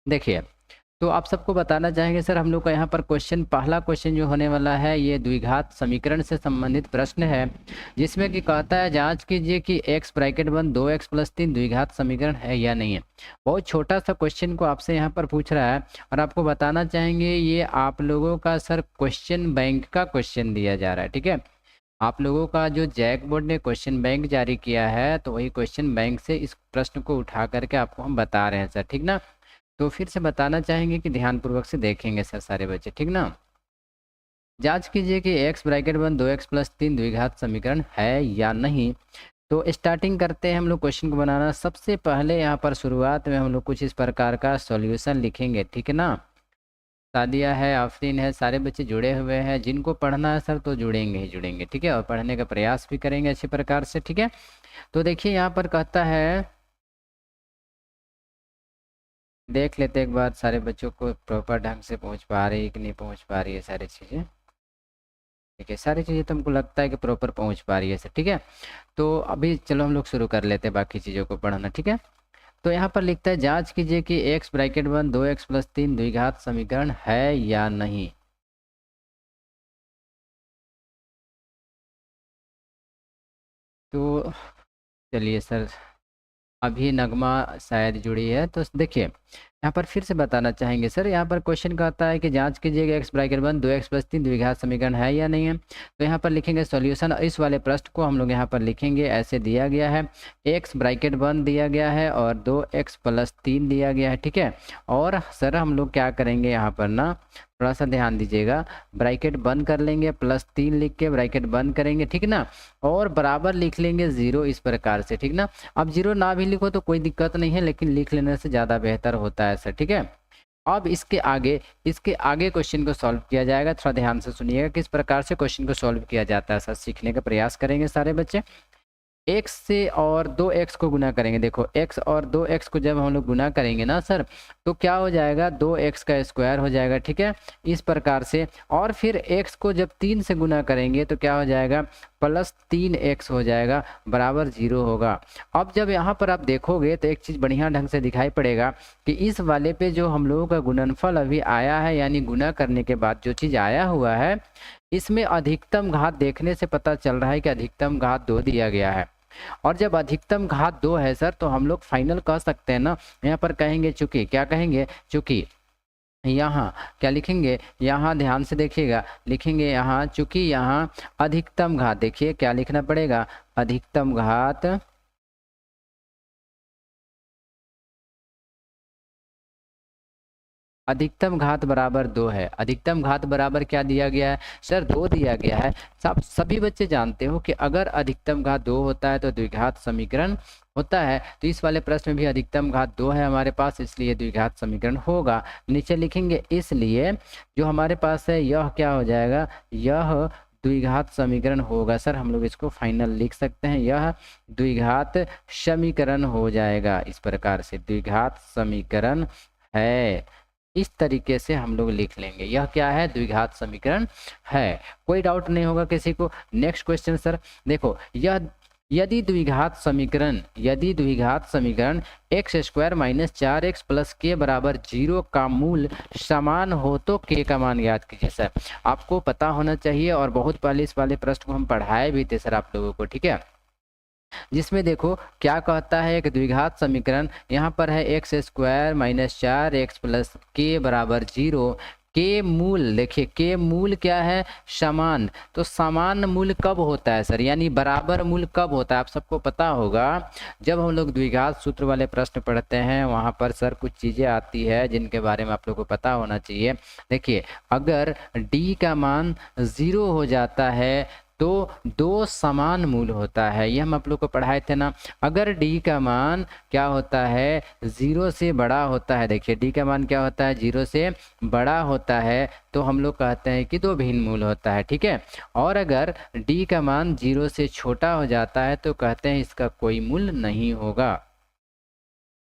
देखिए, तो आप सबको बताना चाहेंगे सर हम लोग का यहाँ पर पहला क्वेश्चन जो होने वाला है ये द्विघात समीकरण से संबंधित प्रश्न है, जिसमें कि कहता है जांच कीजिए कि x ब्रैकेट बंद 2x प्लस 3 द्विघात समीकरण है या नहीं है। बहुत छोटा सा क्वेश्चन को आपसे यहाँ पर पूछ रहा है और आपको बताना चाहेंगे ये आप लोगों का सर क्वेश्चन बैंक का क्वेश्चन दिया जा रहा है, ठीक है। आप लोगों का जो जैक बोर्ड ने क्वेश्चन बैंक जारी किया है तो वही क्वेश्चन बैंक से इस प्रश्न को उठा करके आपको हम बता रहे हैं सर, ठीक ना। तो फिर से बताना चाहेंगे कि ध्यानपूर्वक से देखेंगे सर सारे बच्चे, ठीक ना। जांच कीजिए कि x ब्रैकेट बंद 2x प्लस 3 द्विघात समीकरण है या नहीं। तो स्टार्टिंग करते हैं हम लोग क्वेश्चन को बनाना। सबसे पहले यहाँ पर शुरुआत में हम लोग कुछ इस प्रकार का सॉल्यूशन लिखेंगे, ठीक है ना। सादिया है, आफरीन है, सारे बच्चे जुड़े हुए हैं। जिनको पढ़ना है सर तो जुड़ेंगे ही जुड़ेंगे, ठीक है, और पढ़ने का प्रयास भी करेंगे अच्छे प्रकार से, ठीक है। तो देखिए यहाँ पर कहता है, देख लेते एक बार सारे बच्चों को प्रॉपर ढंग से पहुंच पा रही है कि नहीं पहुंच पा रही है सारी चीज़ें। ठीक है, सारी चीज़ें तो हमको लगता है कि प्रॉपर पहुंच पा रही है सर, ठीक है। तो अभी चलो हम लोग शुरू कर लेते हैं बाकी चीज़ों को पढ़ना, ठीक है। तो यहाँ पर लिखता है जांच कीजिए कि x ब्रैकेट बंद 2x प्लस 3 द्विघात समीकरण है या नहीं। तो चलिए सर, अभी नगमा शायद जुड़ी है तो देखिए यहाँ पर फिर से बताना चाहेंगे सर। यहाँ पर क्वेश्चन कहता है कि जांच कीजिएगा x ब्रैकेट बंद 2x प्लस 3 द्विघात समीकरण है या नहीं है। तो यहाँ पर लिखेंगे सॉल्यूशन। इस वाले प्रश्न को हम लोग यहाँ पर लिखेंगे, ऐसे दिया गया है x ब्रैकेट बंद दिया गया है और 2x प्लस 3 दिया गया है, ठीक है। और सर हम लोग क्या करेंगे यहाँ पर ना, थोड़ा सा ध्यान दीजिएगा, ब्रैकेट बंद कर लेंगे, प्लस 3 लिख के ब्रैकेट बंद करेंगे, ठीक ना। और बराबर लिख लेंगे 0 इस प्रकार से, ठीक ना। अब 0 ना भी लिखो तो कोई दिक्कत नहीं है, लेकिन लिख लेने से ज़्यादा बेहतर होता है सर, ठीक है। अब इसके आगे क्वेश्चन को सॉल्व किया जाएगा। थोड़ा ध्यान से सुनिएगा किस प्रकार से क्वेश्चन को सॉल्व किया जाता है सर, सीखने का प्रयास करेंगे सारे बच्चे। x से और 2x को गुना करेंगे। देखो x और 2x को जब हम लोग गुना करेंगे ना सर, तो क्या हो जाएगा, 2x का स्क्वायर हो जाएगा, ठीक है, इस प्रकार से। और फिर x को जब 3 से गुना करेंगे तो क्या हो जाएगा, प्लस 3x हो जाएगा, बराबर 0 होगा। अब जब यहाँ पर आप देखोगे तो एक चीज़ बढ़िया ढंग से दिखाई पड़ेगा कि इस वाले पे जो हम लोगों का गुणनफल अभी आया है, यानी गुना करने के बाद जो चीज़ आया हुआ है, इसमें अधिकतम घात देखने से पता चल रहा है कि अधिकतम घात 2 दिया गया है। और जब अधिकतम घात 2 है सर तो हम लोग फाइनल कह सकते हैं ना, यहाँ पर कहेंगे चूंकि, क्या कहेंगे, चूंकि यहाँ क्या लिखेंगे, यहाँ ध्यान से देखिएगा, लिखेंगे यहाँ चूंकि यहाँ अधिकतम घात, देखिए क्या लिखना पड़ेगा, अधिकतम घात बराबर 2 है। अधिकतम घात बराबर क्या दिया गया है सर, 2 दिया गया है। सब सभी बच्चे जानते हो कि अगर अधिकतम घात 2 होता है तो द्विघात समीकरण होता है। तो इस वाले प्रश्न में भी अधिकतम घात 2 है हमारे पास, इसलिए द्विघात समीकरण होगा। नीचे लिखेंगे इसलिए जो हमारे पास है यह क्या हो जाएगा, यह द्विघात समीकरण होगा। सर हम लोग इसको फाइनल लिख सकते हैं, यह द्विघात समीकरण हो जाएगा। इस प्रकार से द्विघात समीकरण है, इस तरीके से हम लोग लिख लेंगे, यह क्या है, द्विघात समीकरण है। कोई डाउट नहीं होगा किसी को। नेक्स्ट क्वेश्चन सर देखो, यह यदि द्विघात समीकरण x square minus 4x plus के बराबर 0 का मूल समान हो तो के का मान ज्ञात कीजिए। सर आपको पता होना चाहिए, और बहुत पहले इस वाले प्रश्न को हम पढ़ाए भी थे सर आप लोगों को, ठीक है, जिसमें देखो क्या कहता है, एक द्विघात समीकरण यहाँ पर है x square minus 4x plus के बराबर 0, के मूल, देखिए के मूल क्या है, समान। तो समान मूल कब होता है सर, यानी बराबर मूल कब होता है, आप सबको पता होगा जब हम लोग द्विघात सूत्र वाले प्रश्न पढ़ते हैं, वहाँ पर सर कुछ चीज़ें आती है जिनके बारे में आप लोगों को पता होना चाहिए। देखिए अगर d का मान 0 हो जाता है तो 2 समान मूल होता है, ये हम आप लोग को पढ़ाए थे ना। अगर d का मान क्या होता है, 0 से बड़ा होता है, देखिए d का मान क्या होता है, 0 से बड़ा होता है, तो हम लोग कहते हैं कि 2 भिन्न मूल होता है, ठीक है। और अगर d का मान 0 से छोटा हो जाता है तो कहते हैं इसका कोई मूल नहीं होगा।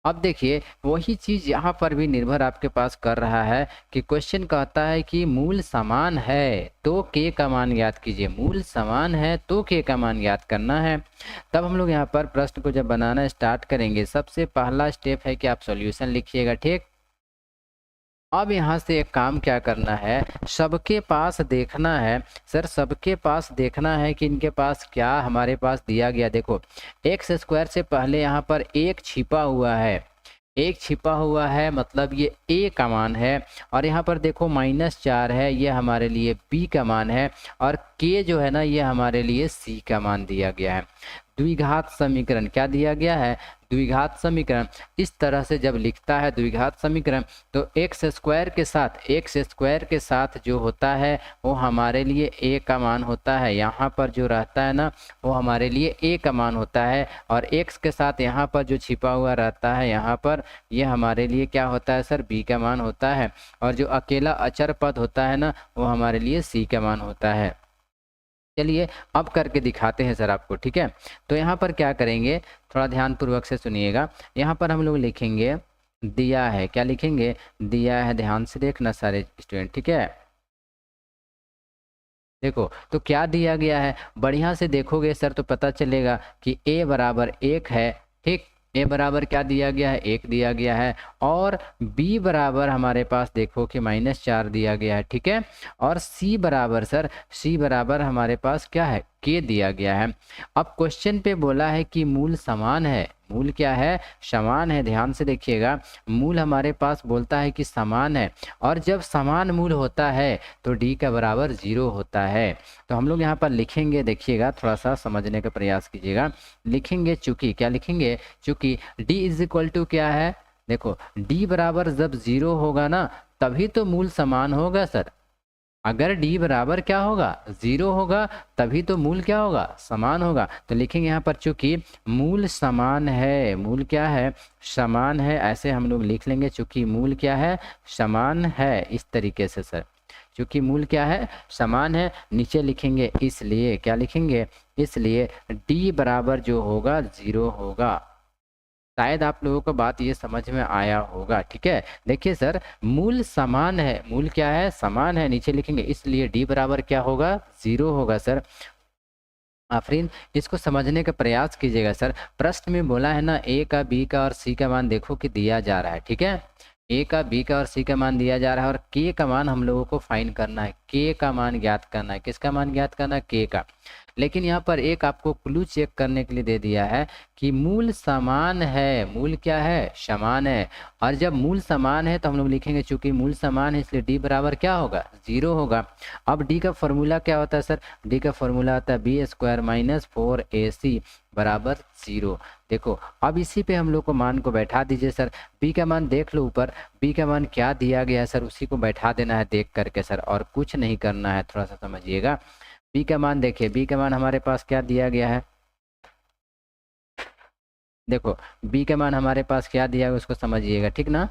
अब देखिए वही चीज़ यहाँ पर भी निर्भर आपके पास कर रहा है कि क्वेश्चन कहता है कि मूल समान है तो के का मान ज्ञात कीजिए, मूल समान है तो के का मान ज्ञात करना है। तब हम लोग यहाँ पर प्रश्न को जब बनाना स्टार्ट करेंगे, सबसे पहला स्टेप है कि आप सॉल्यूशन लिखिएगा, ठीक। अब यहाँ से एक काम क्या करना है, सबके पास देखना है सर, सबके पास देखना है कि इनके पास क्या हमारे पास दिया गया। देखो एक्स स्क्वायर से पहले यहाँ पर एक छिपा हुआ है, एक छिपा हुआ है मतलब ये a का मान है, और यहाँ पर देखो -4 है, ये हमारे लिए b का मान है, और k जो है ना ये हमारे लिए c का मान दिया गया है। द्विघात समीकरण क्या दिया गया है, द्विघात समीकरण। इस तरह से जब लिखता है द्विघात समीकरण तो एक्स स्क्वायर के साथ जो होता है वो हमारे लिए a का मान होता है, यहाँ पर जो रहता है ना वो हमारे लिए a का मान होता है, और x के साथ यहाँ पर जो छिपा हुआ रहता है यहाँ पर ये हमारे लिए क्या होता है सर, b का मान होता है, और जो अकेला अचर पद होता है ना वो हमारे लिए c का मान होता है। चलिए अब करके दिखाते हैं सर आपको, ठीक है। तो यहाँ पर क्या करेंगे, थोड़ा ध्यान पूर्वक से सुनिएगा। यहाँ पर हम लोग लिखेंगे दिया है, क्या लिखेंगे, दिया है, ध्यान से देखना सारे स्टूडेंट, ठीक है। देखो तो क्या दिया गया है, बढ़िया से देखोगे सर तो पता चलेगा कि a बराबर 1 है, ठीक। a बराबर क्या दिया गया है, 1 दिया गया है, और b बराबर हमारे पास देखो कि -4 दिया गया है, ठीक है। और c बराबर सर, c बराबर हमारे पास क्या है, k दिया गया है। अब क्वेश्चन पे बोला है कि मूल समान है, मूल क्या है, समान है। ध्यान से देखिएगा, मूल हमारे पास बोलता है कि समान है, और जब समान मूल होता है तो d का बराबर 0 होता है। तो हम लोग यहाँ पर लिखेंगे, देखिएगा थोड़ा सा समझने का प्रयास कीजिएगा। लिखेंगे चूंकि, क्या लिखेंगे, चूंकि d इज इक्वल टू क्या है, देखो d बराबर जब 0 होगा ना तभी तो मूल समान होगा सर। अगर d बराबर क्या होगा, 0 होगा तभी तो मूल क्या होगा, समान होगा। तो लिखेंगे यहाँ पर चूंकि मूल समान है, मूल क्या है, समान है, ऐसे हम लोग लिख लेंगे, चूंकि मूल क्या है, समान है, इस तरीके से सर, चूंकि मूल क्या है, समान है। नीचे लिखेंगे इसलिए, क्या लिखेंगे, इसलिए d बराबर जो होगा 0 होगा। शायद आप लोगों को बात ये समझ में आया होगा, ठीक है। देखिए सर, मूल समान है, मूल क्या है, समान है, नीचे लिखेंगे इसलिए d बराबर क्या होगा, 0 होगा सर। आफरीन, इसको समझने का प्रयास कीजिएगा सर। प्रश्न में बोला है ना a का, b का और c का मान देखो कि दिया जा रहा है, ठीक है। a का, b का और c का मान दिया जा रहा है, और k का मान हम लोगों को फाइंड करना है, k का मान ज्ञात करना है। किसका मान ज्ञात करना है, k का। लेकिन यहाँ पर एक आपको क्लू चेक करने के लिए दे दिया है कि मूल समान है, मूल क्या है, समान है। और जब मूल समान है तो हम लोग लिखेंगे चूंकि मूल समान है इसलिए d बराबर क्या होगा, 0 होगा। अब d का फॉर्मूला क्या होता है सर, d का फॉर्मूला होता है b स्क्वायर माइनस 4ac बराबर 0। देखो अब इसी पे हम लोग को मान को बैठा दीजिए सर। b का मान देख लो ऊपर, b का मान क्या दिया गया है सर, उसी को बैठा देना है देख करके सर, और कुछ नहीं करना है, थोड़ा सा समझिएगा। b का मान देखिए, b का मान हमारे पास क्या दिया गया है, देखो b का मान हमारे पास क्या दिया है उसको समझिएगा, ठीक ना।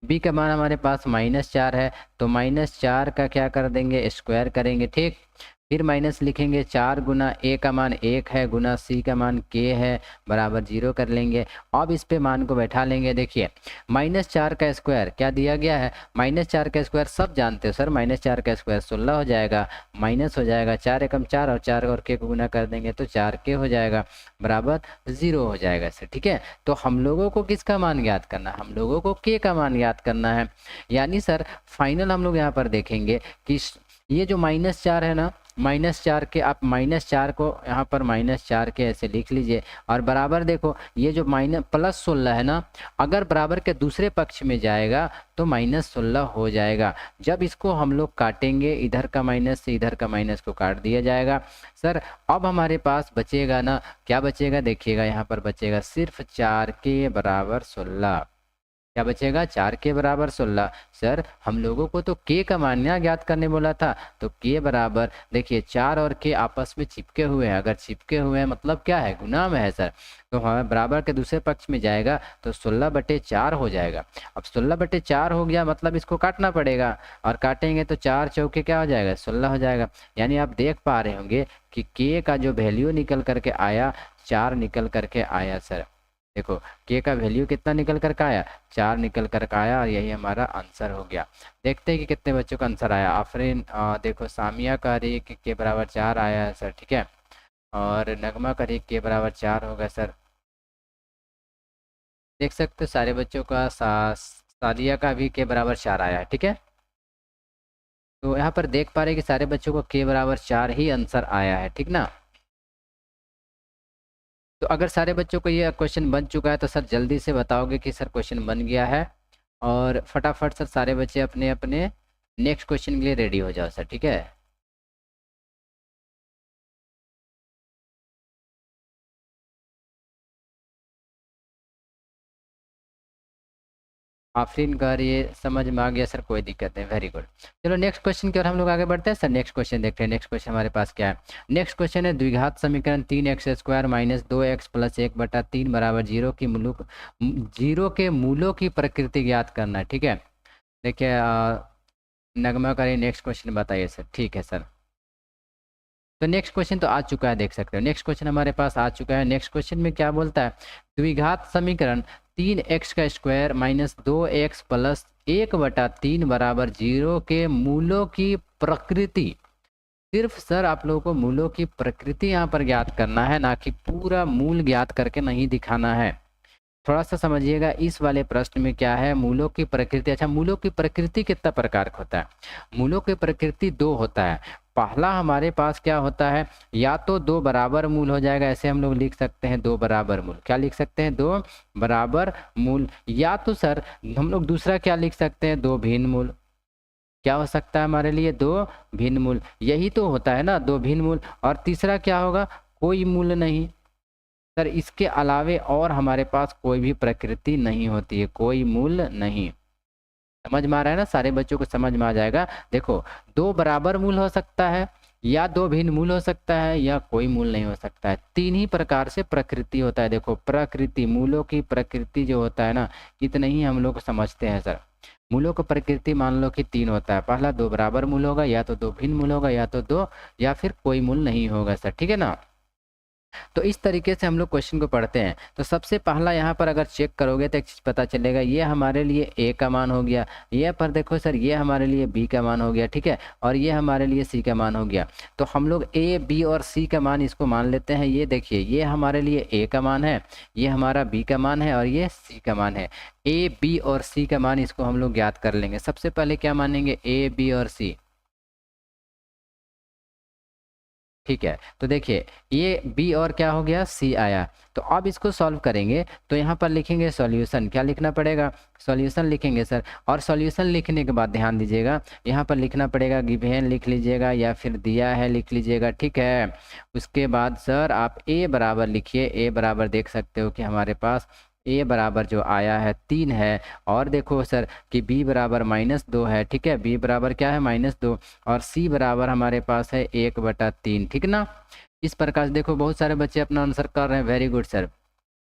b का मान हमारे पास -4 है, तो -4 का क्या कर देंगे, स्क्वायर करेंगे, ठीक। फिर माइनस लिखेंगे 4 गुना a का मान 1 है, गुना c का मान k है, बराबर 0 कर लेंगे। अब इस पे मान को बैठा लेंगे। देखिए -4 का स्क्वायर क्या दिया गया है, -4 का स्क्वायर सब जानते हो सर, -4 का स्क्वायर 16 हो जाएगा, माइनस हो जाएगा 4 एकम 4, और 4 और k को गुना कर देंगे तो 4k हो जाएगा, बराबर 0 हो जाएगा सर, ठीक है। तो हम लोगों को किसका मान ज्ञात करना है, हम लोगों को k का मान ज्ञात करना है। यानी सर फाइनल हम लोग यहाँ पर देखेंगे कि ये जो -4 है ना, -4 के, आप -4 को यहाँ पर -4 के ऐसे लिख लीजिए, और बराबर देखो ये जो +16 है ना, अगर बराबर के दूसरे पक्ष में जाएगा तो -16 हो जाएगा। जब इसको हम लोग काटेंगे, इधर का माइनस से इधर का माइनस को काट दिया जाएगा सर। अब हमारे पास बचेगा ना, क्या बचेगा, देखिएगा यहाँ पर बचेगा सिर्फ 4 के बराबर 16। क्या बचेगा, 4 के बराबर 16। सर हम लोगों को तो k का मान ज्ञात करने बोला था, तो k बराबर देखिए 4 और k आपस में चिपके हुए हैं, अगर चिपके हुए हैं मतलब क्या है, गुना में है सर। तो हमें बराबर के दूसरे पक्ष में जाएगा तो 16/4 हो जाएगा। अब 16/4 हो गया मतलब इसको काटना पड़ेगा, और काटेंगे तो 4 चौके क्या हो जाएगा, 16 हो जाएगा। यानी आप देख पा रहे होंगे कि k का जो वैल्यू निकल करके आया, 4 निकल करके आया सर। देखो k का वैल्यू कितना निकल कर आया, 4 निकल कर आया, और यही हमारा आंसर हो गया। देखते हैं कि कितने बच्चों का आंसर आया। आफरीन देखो सामिया का रही कि k बराबर 4 आया है सर, ठीक है, और नगमा का रही k बराबर 4 होगा सर। देख सकते हो सारे बच्चों का सादिया का भी के बराबर 4 आया है, ठीक है। तो यहाँ पर देख पा रहे हैं कि सारे बच्चों को के बराबर 4 ही आंसर आया है, ठीक ना। तो अगर सारे बच्चों को ये क्वेश्चन बन चुका है तो सर जल्दी से बताओगे कि सर क्वेश्चन बन गया है, और फटाफट सर सारे बच्चे अपने अपने नेक्स्ट क्वेश्चन के लिए रेडी हो जाओ सर, ठीक है। आफरीन का ये समझ में आ गया सर, कोई दिक्कत नहीं, वेरी गुड। चलो नेक्स्ट क्वेश्चन की ओर हम लोग आगे बढ़ते हैं सर। नेक्स्ट क्वेश्चन देखते हैं। नेक्स्ट क्वेश्चन हमारे पास क्या है। नेक्स्ट क्वेश्चन है द्विघात समीकरण 3x² माइनस 2x प्लस 1/3 बराबर जीरो के मूलों की प्रकृति ज्ञात करना है, ठीक है। देखिए नगमा करिए नेक्स्ट क्वेश्चन बताइए सर। ठीक है सर, तो नेक्स्ट क्वेश्चन तो आ चुका है, देख सकते हो नेक्स्ट क्वेश्चन हमारे पास आ चुका है। नेक्स्ट क्वेश्चन में क्या बोलता है, द्विघात समीकरण 3x² माइनस 2x प्लस 1/3 बराबर 0 के मूलों की प्रकृति। सिर्फ सर आप लोगों को मूलों की प्रकृति यहाँ पर ज्ञात करना है, ना कि पूरा मूल ज्ञात करके नहीं दिखाना है। थोड़ा सा समझिएगा इस वाले प्रश्न में क्या है, मूलों की प्रकृति। अच्छा, मूलों की प्रकृति कितना प्रकार का होता है? मूलों की प्रकृति 2 होता है। पहला हमारे पास क्या होता है, या तो 2 बराबर मूल हो जाएगा, ऐसे हम लोग लिख सकते हैं 2 बराबर मूल। क्या लिख सकते हैं? 2 बराबर मूल। या तो सर हम लोग दूसरा क्या लिख सकते हैं, 2 भिन्न मूल। क्या हो सकता है हमारे लिए? 2 भिन्न मूल। यही तो होता है ना, 2 भिन्न मूल। और तीसरा क्या होगा? कोई मूल नहीं। सर इसके अलावे और हमारे पास कोई भी प्रकृति नहीं होती है, कोई मूल नहीं। समझ में आ रहा है ना? सारे बच्चों को समझ में आ जाएगा। देखो 2 बराबर मूल हो सकता है, या 2 भिन्न मूल हो सकता है, या कोई मूल नहीं हो सकता है। 3 ही प्रकार से प्रकृति होता है। देखो प्रकृति, मूलों की प्रकृति जो होता है ना, इतने ही हम लोग समझते हैं सर। मूलों की प्रकृति मान लो कि 3 होता है। पहला 2 बराबर मूल होगा, या तो 2 भिन्न मूल होगा, या तो 2 या फिर कोई मूल नहीं होगा सर, ठीक है ना। तो इस तरीके से हम लोग क्वेश्चन को पढ़ते हैं। तो सबसे पहला यहाँ पर अगर चेक करोगे तो एक चीज़ पता चलेगा, ये हमारे लिए ए का मान हो गया। ये पर देखो सर, ये हमारे लिए बी का मान हो गया, ठीक है, और ये हमारे लिए सी का मान हो गया। तो हम लोग ए बी और सी का मान इसको मान लेते हैं। ये देखिए, ये हमारे लिए ए का मान है, ये हमारा बी का मान है, और ये सी का मान है। ए बी और सी का मान इसको हम लोग ज्ञात कर लेंगे। सबसे पहले क्या मानेंगे? ए बी और सी, ठीक है। तो देखिए ये बी और क्या हो गया, सी आया। तो अब इसको सॉल्व करेंगे तो यहाँ पर लिखेंगे सॉल्यूशन। क्या लिखना पड़ेगा? सॉल्यूशन लिखेंगे सर। और सॉल्यूशन लिखने के बाद ध्यान दीजिएगा, यहाँ पर लिखना पड़ेगा गिवन लिख लीजिएगा, या फिर दिया है लिख लीजिएगा, ठीक है। उसके बाद सर आप ए बराबर लिखिए। ए बराबर देख सकते हो कि हमारे पास ए बराबर जो आया है 3 है, और देखो सर कि बी बराबर -2 है, ठीक है। बी बराबर क्या है? -2। और सी बराबर हमारे पास है 1/3, ठीक ना। इस प्रकार से देखो बहुत सारे बच्चे अपना आंसर कर रहे हैं, वेरी गुड सर।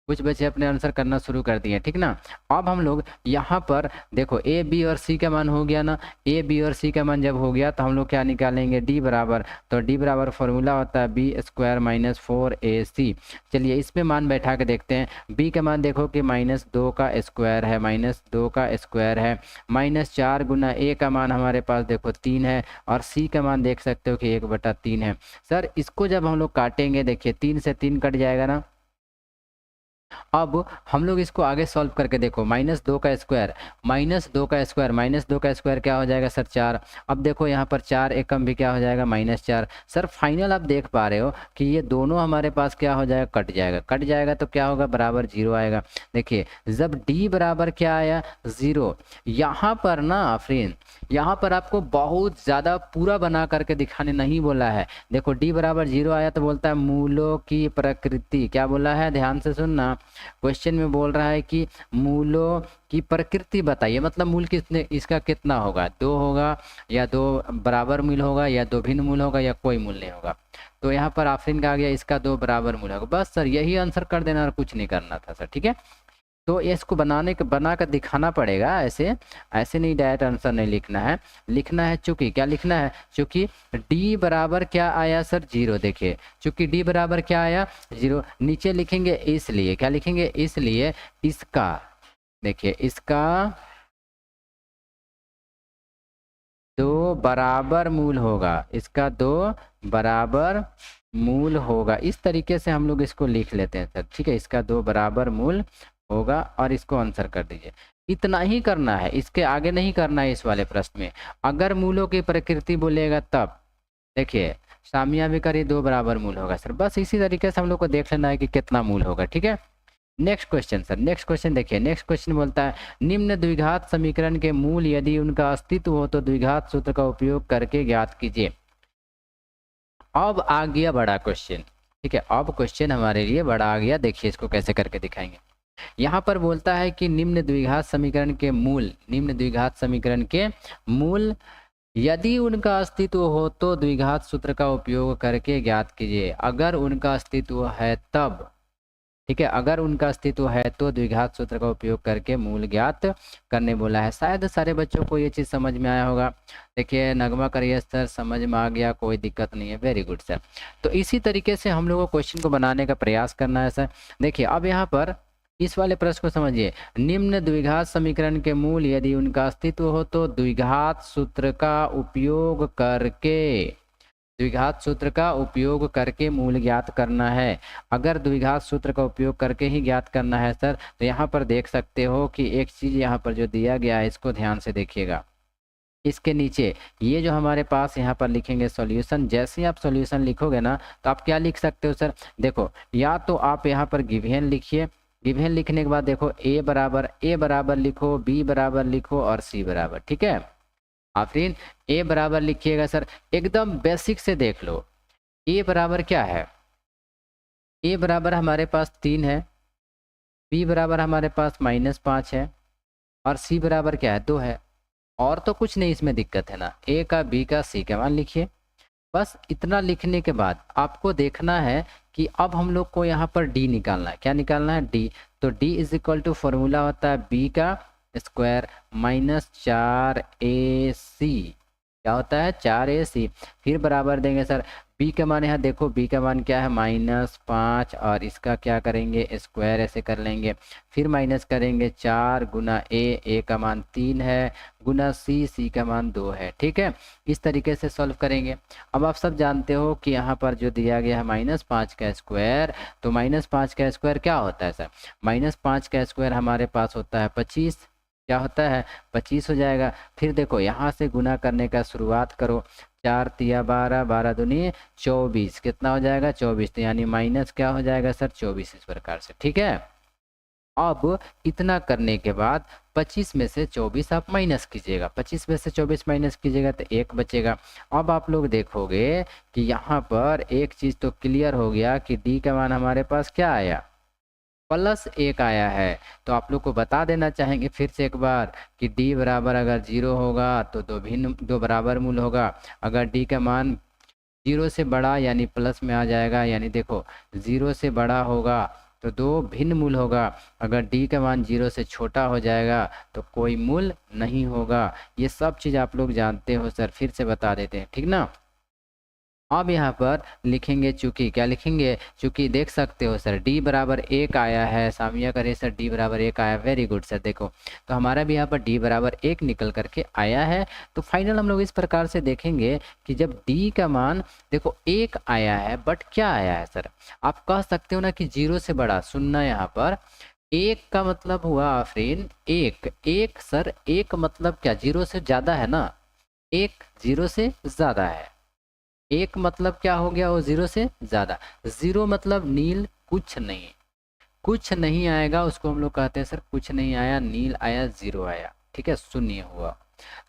कुछ बच्चे अपने आंसर करना शुरू कर दिए, ठीक ना। अब हम लोग यहाँ पर देखो ए बी और सी का मान हो गया ना। ए बी और सी का मान जब हो गया तो हम लोग क्या निकालेंगे? डी बराबर। तो डी बराबर फॉर्मूला होता है b² - 4ac। चलिए इसमें मान बैठा के देखते हैं। बी का मान देखो कि -2 का स्क्वायर है, -2 का स्क्वायर है, -4 गुना ए का मान हमारे पास देखो 3 है, और सी का मान देख सकते हो कि 1/3 है। सर इसको जब हम लोग काटेंगे, देखिए 3 से 3 कट जाएगा ना। अब हम लोग इसको आगे सॉल्व करके देखो, -2 का स्क्वायर, -2 का स्क्वायर, -2 का स्क्वायर क्या हो जाएगा सर? 4। अब देखो यहाँ पर 4 एकम भी क्या हो जाएगा? -4। सर फाइनल आप देख पा रहे हो कि ये दोनों हमारे पास क्या हो जाएगा? कट जाएगा। कट जाएगा तो क्या होगा? बराबर 0 आएगा। देखिए जब d बराबर क्या आया? 0। यहाँ पर ना फ्रेंड, यहाँ पर आपको बहुत ज़्यादा पूरा बना करके दिखाने नहीं बोला है। देखो d बराबर 0 आया तो बोलता है मूलों की प्रकृति। क्या बोला है? ध्यान से सुनना, क्वेश्चन में बोल रहा है कि मूलों की प्रकृति बताइए, मतलब मूल कितने, इसका कितना होगा? 2 होगा, या 2 बराबर मूल होगा, या 2 भिन्न मूल होगा, या कोई मूल नहीं होगा। तो यहाँ पर आफरीन का आ गया इसका 2 बराबर मूल होगा। बस सर यही आंसर कर देना और कुछ नहीं करना था सर, ठीक है। तो इसको बना कर दिखाना पड़ेगा, ऐसे ऐसे नहीं डायरेक्ट आंसर नहीं लिखना है। लिखना है चूंकि, क्या लिखना है? चूंकि d बराबर क्या आया सर? 0। देखिए चूंकि d बराबर क्या आया? 0। नीचे लिखेंगे इसलिए, क्या लिखेंगे? इसलिए इसका, देखिए इसका 2 बराबर मूल होगा, इसका 2 बराबर मूल होगा। इस तरीके से हम लोग इसको लिख लेते हैं सर, ठीक है। इसका 2 बराबर मूल होगा, और इसको आंसर कर दीजिए। इतना ही करना है, इसके आगे नहीं करना है इस वाले प्रश्न में। अगर मूलों की प्रकृति बोलेगा तब देखिए सामिया भी करी 2 बराबर मूल होगा सर। बस इसी तरीके से हम लोग को देख लेना है कि कितना मूल होगा। ठीक है, next question sir, next question देखिए। नेक्स्ट क्वेश्चन बोलता है निम्न द्विघात समीकरण के मूल यदि उनका अस्तित्व हो तो द्विघात सूत्र का उपयोग करके ज्ञात कीजिए। अब आ गया बड़ा क्वेश्चन। ठीक है, अब क्वेश्चन हमारे लिए बड़ा आ गया। देखिए इसको कैसे करके दिखाएंगे। यहाँ पर बोलता है कि निम्न द्विघात समीकरण के मूल, निम्न द्विघात समीकरण के मूल यदि उनका अस्तित्व हो तो द्विघात सूत्र का उपयोग करके ज्ञात कीजिए। अगर उनका अस्तित्व है तब, ठीक है, अगर उनका अस्तित्व है तो द्विघात सूत्र का उपयोग करके मूल ज्ञात करने बोला है। शायद सारे बच्चों को ये चीज़ समझ में आया होगा। देखिए नगमा करिए सर, समझ में आ गया, कोई दिक्कत नहीं है, वेरी गुड सर। तो इसी तरीके से हम लोगों को क्वेश्चन को बनाने का प्रयास करना है सर। देखिए अब यहाँ पर इस वाले प्रश्न को समझिए। निम्न द्विघात समीकरण के मूल यदि उनका अस्तित्व हो तो द्विघात सूत्र का उपयोग करके, द्विघात सूत्र का उपयोग करके मूल ज्ञात करना है। अगर द्विघात सूत्र का उपयोग करके ही ज्ञात करना है सर, तो यहाँ पर देख सकते हो कि एक चीज यहाँ पर जो दिया गया है इसको ध्यान से देखिएगा। इसके नीचे ये जो हमारे पास यहाँ पर लिखेंगे सॉल्यूशन, जैसे ही आप सॉल्यूशन लिखोगे ना तो आप क्या लिख सकते हो सर, देखो या तो आप यहाँ पर गिवन लिखिए, गिवन लिखने के बाद देखो ए बराबर लिखो, बी बराबर लिखो और सी बराबर। ठीक है, आफरीन ए बराबर लिखिएगा सर। एकदम बेसिक से देख लो, ए बराबर क्या है, ए बराबर हमारे पास 3 है, बी बराबर हमारे पास -5 है और सी बराबर क्या है 2 है। और तो कुछ नहीं इसमें दिक्कत है ना, ए का बी का सी का मान लिखिए। बस इतना लिखने के बाद आपको देखना है कि अब हम लोग को यहाँ पर डी निकालना है। क्या निकालना है, डी। तो D is equal to formula होता है बी का स्क्वायर -4ac, क्या होता है 4ac। फिर बराबर देंगे सर बी का मान, यहाँ देखो बी का मान क्या है -5 और इसका क्या करेंगे स्क्वायर ऐसे कर लेंगे। फिर माइनस करेंगे 4 गुना ए का मान 3 है, गुना सी का मान 2 है। ठीक है, इस तरीके से सॉल्व करेंगे। अब आप सब जानते हो कि यहाँ पर जो दिया गया है -5 का स्क्वायर, तो -5 का स्क्वायर क्या होता है सर, -5 का स्क्वायर हमारे पास होता है 25, क्या होता है 25 हो जाएगा। फिर देखो यहाँ से गुना करने का शुरुआत करो, 4 तिया 12, 12 दूनी 24, कितना हो जाएगा 24, तो यानी माइनस क्या हो जाएगा सर 24 इस प्रकार से। ठीक है, अब इतना करने के बाद 25 में से 24 आप माइनस कीजिएगा, 25 में से 24 माइनस कीजिएगा तो 1 बचेगा। अब आप लोग देखोगे कि यहाँ पर एक चीज़ तो क्लियर हो गया कि डी का मान हमारे पास क्या आया, +1 आया है। तो आप लोग को बता देना चाहेंगे फिर से एक बार कि d बराबर अगर 0 होगा तो दो बराबर मूल होगा। अगर d का मान 0 से बड़ा यानी प्लस में आ जाएगा, यानी देखो 0 से बड़ा होगा तो 2 भिन्न मूल होगा। अगर d का मान 0 से छोटा हो जाएगा तो कोई मूल नहीं होगा। ये सब चीज़ आप लोग जानते हो सर, फिर से बता देते हैं, ठीक ना। अब यहाँ पर लिखेंगे चूंकि, क्या लिखेंगे, चूंकि देख सकते हो सर d बराबर 1 आया है, सामिया करे सर d बराबर 1 आया, वेरी गुड सर। देखो तो हमारा भी यहाँ पर d बराबर 1 निकल करके आया है। तो फाइनल हम लोग इस प्रकार से देखेंगे कि जब d का मान देखो 1 आया है, बट क्या आया है सर, आप कह सकते हो ना कि 0 से बड़ा। सुनना यहाँ पर 1 का मतलब हुआ आफरीन 1 सर, 1 मतलब क्या 0 से ज़्यादा है ना, 1 0 से ज़्यादा है। 1 मतलब क्या हो गया, वो 0 से ज़्यादा। 0 मतलब नील, कुछ नहीं, कुछ नहीं आएगा उसको हम लोग कहते हैं सर कुछ नहीं आया, नील आया, 0 आया। ठीक है, शून्य हुआ।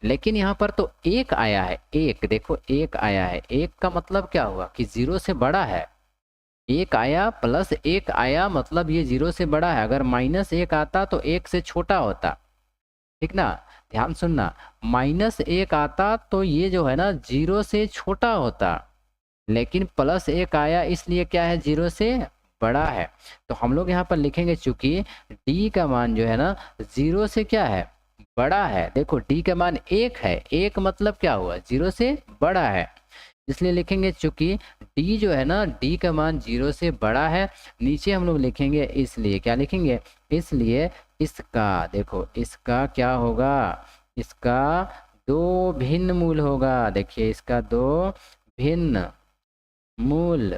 लेकिन यहाँ पर तो 1 आया है, 1 देखो 1 आया है, 1 का मतलब क्या हुआ कि 0 से बड़ा है। 1 आया प्लस 1 आया मतलब ये 0 से बड़ा है। अगर -1 आता तो 1 से छोटा होता, ठीक ना, ध्यान सुनना। -1 आता तो ये जो है ना 0 से छोटा होता, लेकिन +1 आया इसलिए क्या है 0 से बड़ा है। तो हम लोग यहाँ पर लिखेंगे चूंकि d का मान जो है ना 0 से क्या है बड़ा है। देखो d का मान 1 है, 1 मतलब क्या हुआ 0 से बड़ा है, इसलिए लिखेंगे चूंकि d जो है ना d का मान 0 से बड़ा है। नीचे हम लोग लिखेंगे इसलिए, क्या लिखेंगे, इसलिए इसका, देखो इसका क्या होगा, इसका 2 भिन्न मूल होगा। देखिए इसका 2 भिन्न मूल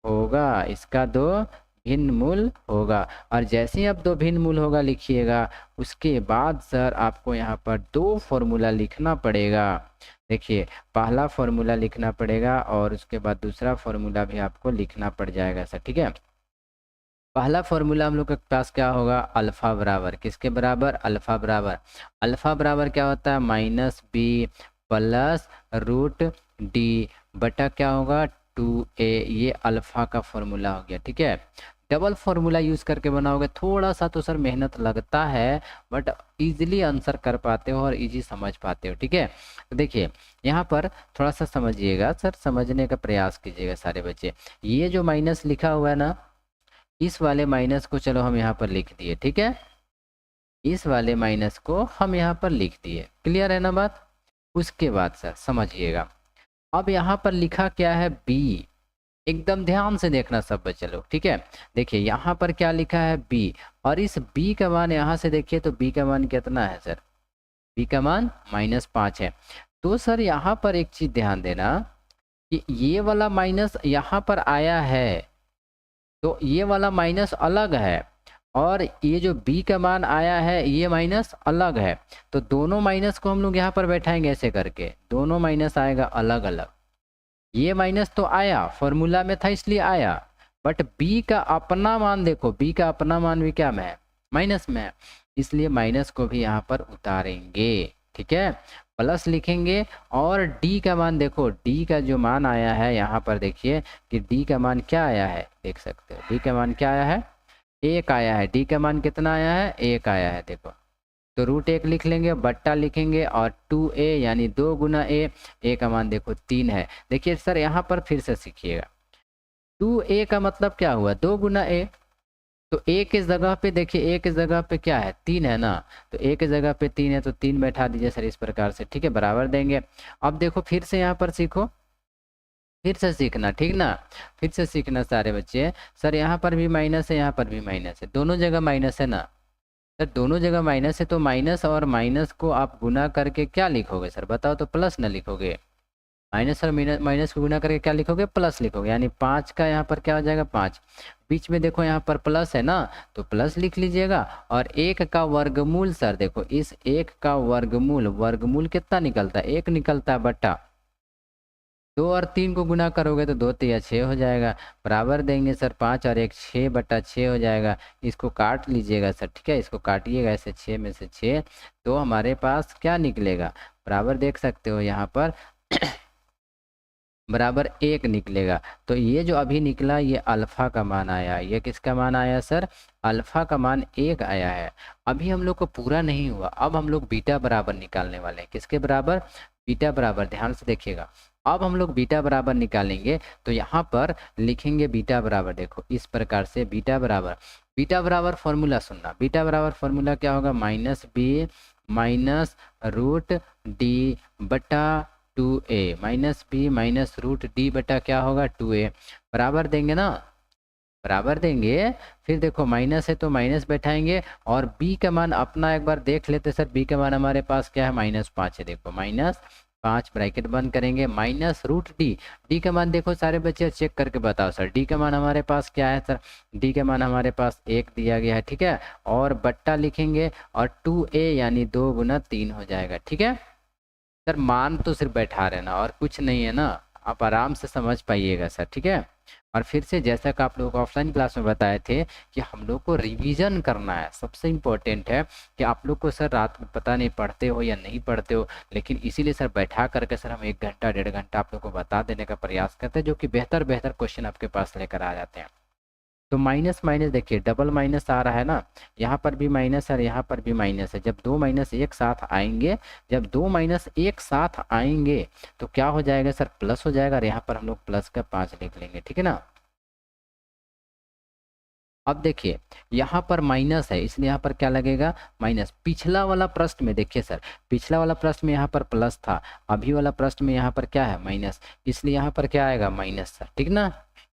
होगा, इसका 2 भिन्न मूल होगा। और जैसे ही आप दो भिन्न मूल होगा लिखिएगा, उसके बाद सर आपको यहाँ पर दो फॉर्मूला लिखना पड़ेगा। देखिए पहला फॉर्मूला लिखना पड़ेगा और उसके बाद दूसरा फॉर्मूला भी आपको लिखना पड़ जाएगा सर, ठीक है। पहला फॉर्मूला हम लोग के पास क्या होगा, अल्फा बराबर किसके बराबर, अल्फा बराबर, अल्फा बराबर क्या होता है minus B plus root D बटा क्या होगा 2a, ये अल्फा का फॉर्मूला हो गया, ठीक है। डबल फॉर्मूला यूज करके बनाओगे थोड़ा सा तो सर मेहनत लगता है, बट इजीली आंसर कर पाते हो और इजी समझ पाते हो, ठीक है। तो देखिए यहाँ पर थोड़ा सा समझिएगा सर, समझने का प्रयास कीजिएगा सारे बच्चे। ये जो माइनस लिखा हुआ है ना, इस वाले माइनस को चलो हम यहाँ पर लिख दिए, ठीक है। इस वाले माइनस को हम यहाँ पर लिख दिए, क्लियर है ना बात। उसके बाद सर समझिएगा, अब यहाँ पर लिखा क्या है b, एकदम ध्यान से देखना सब बच्चे लोग, ठीक है। देखिए यहाँ पर क्या लिखा है b, और इस b का मान यहाँ से देखिए तो b का मान कितना है सर, b का मान -5 है। तो सर यहाँ पर एक चीज ध्यान देना कि ये वाला माइनस यहाँ पर आया है तो ये वाला माइनस अलग है, और ये जो b का मान आया है ये माइनस अलग है। तो दोनों माइनस को हम लोग यहाँ पर बैठाएंगे ऐसे करके, दोनों माइनस आएगा अलग अलग। ये माइनस तो आया, फॉर्मूला में था इसलिए आया, बट b का अपना मान देखो, b का अपना मान भी क्या में है, माइनस में है, इसलिए माइनस को भी यहाँ पर उतारेंगे, ठीक है। प्लस लिखेंगे और d का मान देखो, d का जो मान आया है यहाँ पर देखिए कि d का मान क्या आया है, देख सकते हो d का मान क्या आया है, 1 आया है। d का मान कितना आया है, 1 आया है, देखो। तो √1 लिख लेंगे, बट्टा लिखेंगे और 2a यानी 2 गुना a का मान देखो 3 है। देखिए सर यहाँ पर फिर से सीखिएगा, 2a का मतलब क्या हुआ, 2 गुना a, तो a के जगह पे देखिए, a के जगह पे क्या है 3 है ना, तो a के जगह पे 3 है तो 3 बैठा दीजिए सर इस प्रकार से, ठीक है, बराबर देंगे। अब देखो फिर से यहाँ पर सीखो, फिर से सीखना, ठीक ना, फिर से सीखना सारे बच्चे। सर यहाँ पर भी माइनस है, यहाँ पर भी माइनस है, दोनों जगह माइनस है ना सर, दोनों जगह माइनस है, तो माइनस और माइनस को आप गुना करके क्या लिखोगे सर, बताओ तो प्लस ना लिखोगे, माइनस और माइनस को गुना करके क्या लिखोगे, प्लस लिखोगे, यानी 5 का यहाँ पर क्या हो जाएगा 5, बीच में देखो यहाँ पर प्लस है ना तो प्लस लिख लीजिएगा। और 1 का वर्गमूल सर देखो, इस 1 का वर्गमूल, वर्गमूल कितना निकलता है, 1 निकलता है, बट्टा 2 और 3 को गुना करोगे तो 2 3 6 हो जाएगा, बराबर देंगे सर 5 और 1 6 बटा 6 हो जाएगा। इसको काट लीजिएगा सर, ठीक है, इसको काटिएगा ऐसे 6 में से 6, तो हमारे पास क्या निकलेगा, बराबर देख सकते हो यहाँ पर बराबर 1 निकलेगा। तो ये जो अभी निकला ये अल्फा का मान आया, ये किसका मान आया सर, अल्फा का मान 1 आया है। अभी हम लोग को पूरा नहीं हुआ, अब हम लोग बीटा बराबर निकालने वाले हैं, किसके बराबर, बीटा बराबर, ध्यान से देखिएगा। अब हम लोग बीटा बराबर निकालेंगे तो यहाँ पर लिखेंगे बीटा बराबर, देखो इस प्रकार से बीटा बराबर फॉर्मूला सुनना, बीटा बराबर फॉर्मूला क्या होगा, -b माइनस रूट डी बटा 2a, -b minus root D बटा क्या होगा 2a, बराबर देंगे ना, बराबर देंगे। फिर देखो माइनस है तो माइनस बैठाएंगे और b का मान अपना एक बार देख लेते सर, b का मान हमारे पास क्या है -5 है, देखो -5 ब्रैकेट बंद करेंगे, माइनस रूट डी का मान देखो सारे बच्चे चेक करके बताओ सर, डी का मान हमारे पास क्या है सर, डी का मान हमारे पास 1 दिया गया है, ठीक है, और बट्टा लिखेंगे और 2a यानी 2 गुना 3 हो जाएगा, ठीक है सर। मान तो सिर्फ बैठा रहना और कुछ नहीं है ना, आप आराम से समझ पाइएगा सर, ठीक है। और फिर से जैसा कि आप लोगों को ऑफलाइन क्लास में बताए थे कि हम लोग को रिवीजन करना है, सबसे इम्पोर्टेंट है कि आप लोग को सर रात में पता नहीं पढ़ते हो या नहीं पढ़ते हो, लेकिन इसीलिए सर बैठा करके सर हम 1 घंटा 1.5 घंटा आप लोग को बता देने का प्रयास करते हैं, जो कि बेहतर क्वेश्चन आपके पास लेकर आ जाते हैं। तो माइनस माइनस देखिए डबल माइनस आ रहा है ना, यहाँ पर भी माइनस है, यहाँ पर भी माइनस है। जब 2 माइनस एक साथ आएंगे, जब 2 माइनस एक साथ आएंगे तो क्या हो जाएगा सर, प्लस हो जाएगा, और यहाँ पर हम लोग प्लस का 5 लिख लेंगे, ठीक है ना। अब देखिए यहाँ पर माइनस है इसलिए यहाँ पर क्या लगेगा, माइनस। पिछला वाला प्रश्न में देखिए सर, पिछला वाला प्रश्न में यहाँ पर प्लस था, अभी वाला प्रश्न में यहाँ पर क्या है, माइनस, इसलिए यहाँ पर क्या आएगा, माइनस सर, ठीक ना,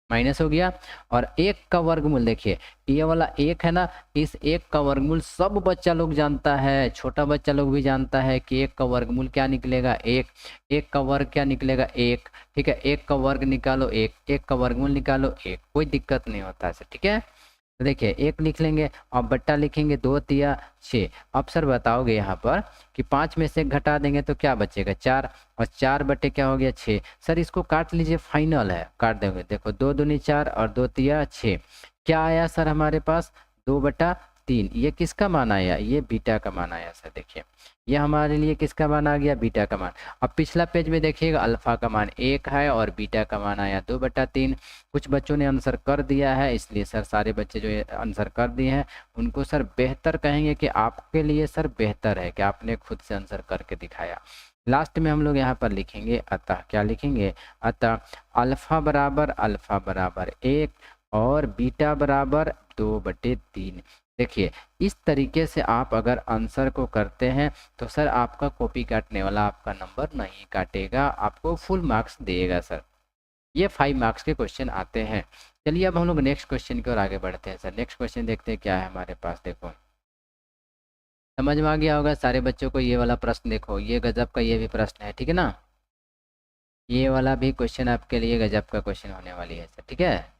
माइनस हो गया। और 1 का वर्गमूल देखिए, ये वाला 1 है ना, इस 1 का वर्गमूल सब बच्चा लोग जानता है, छोटा बच्चा लोग भी जानता है कि 1 का वर्गमूल क्या निकलेगा, 1 का वर्ग क्या निकलेगा, 1, ठीक है, 1 का वर्ग निकालो 1, 1 का वर्गमूल निकालो 1, कोई दिक्कत नहीं होता है, ठीक है। तो देखिए एक लिख लेंगे और बट्टा लिखेंगे 2 तिया 6। अब सर बताओगे यहाँ पर कि 5 में से 1 घटा देंगे तो क्या बचेगा 4, और 4 बटे क्या हो गया 6। सर इसको काट लीजिए, फाइनल है, काट देंगे। देखो 2 दूनी 4 और 2 तिया 6, क्या आया सर हमारे पास 2/3। ये किसका मान आया, ये बीटा का मान आया सर। देखिए ये हमारे लिए किसका मान आ गया, बीटा का मान। अब पिछला पेज में देखिएगा अल्फा का मान 1 है और बीटा का मान आया 2/3। कुछ बच्चों ने आंसर कर दिया है, इसलिए सर सारे बच्चे जो आंसर कर दिए हैं उनको सर बेहतर कहेंगे कि आपके लिए सर बेहतर है कि आपने खुद से आंसर करके दिखाया। लास्ट में हम लोग यहाँ पर लिखेंगे अतः, क्या लिखेंगे, अतः अल्फा बराबर 1 और बीटा बराबर 2/3। देखिए इस तरीके से आप अगर आंसर को करते हैं तो सर आपका कॉपी काटने वाला आपका नंबर नहीं काटेगा, आपको फुल मार्क्स देगा सर। ये 5 मार्क्स के क्वेश्चन आते हैं। चलिए अब हम लोग नेक्स्ट क्वेश्चन की ओर आगे बढ़ते हैं सर। नेक्स्ट क्वेश्चन देखते हैं क्या है हमारे पास। देखो समझ में आ गया होगा सारे बच्चों को ये वाला प्रश्न। देखो ये गजब का ये भी प्रश्न है, ठीक है ना, ये वाला भी क्वेश्चन आपके लिए गजब का क्वेश्चन होने वाली है सर, ठीक है।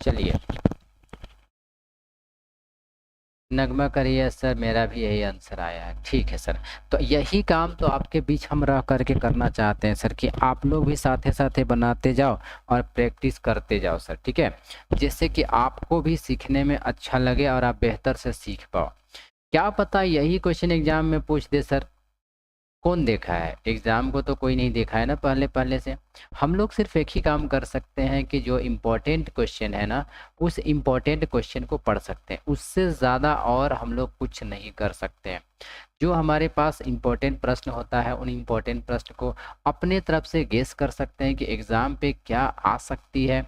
चलिए नगमा करिए सर, मेरा भी यही आंसर आया है, ठीक है सर। तो यही काम तो आपके बीच हम रह करके करना चाहते हैं सर, कि आप लोग भी साथे साथे बनाते जाओ और प्रैक्टिस करते जाओ सर, ठीक है, जिससे कि आपको भी सीखने में अच्छा लगे और आप बेहतर से सीख पाओ। क्या पता यही क्वेश्चन एग्जाम में पूछ दे सर। कौन देखा है एग्जाम को, तो कोई नहीं देखा है ना पहले से। हम लोग सिर्फ एक ही काम कर सकते हैं कि जो इम्पोर्टेंट क्वेश्चन है ना उस इम्पोर्टेंट क्वेश्चन को पढ़ सकते हैं, उससे ज़्यादा और हम लोग कुछ नहीं कर सकते हैं। जो हमारे पास इम्पोर्टेंट प्रश्न होता है उन इम्पोर्टेंट प्रश्न को अपने तरफ से गेस कर सकते हैं कि एग्ज़ाम पे क्या आ सकती है,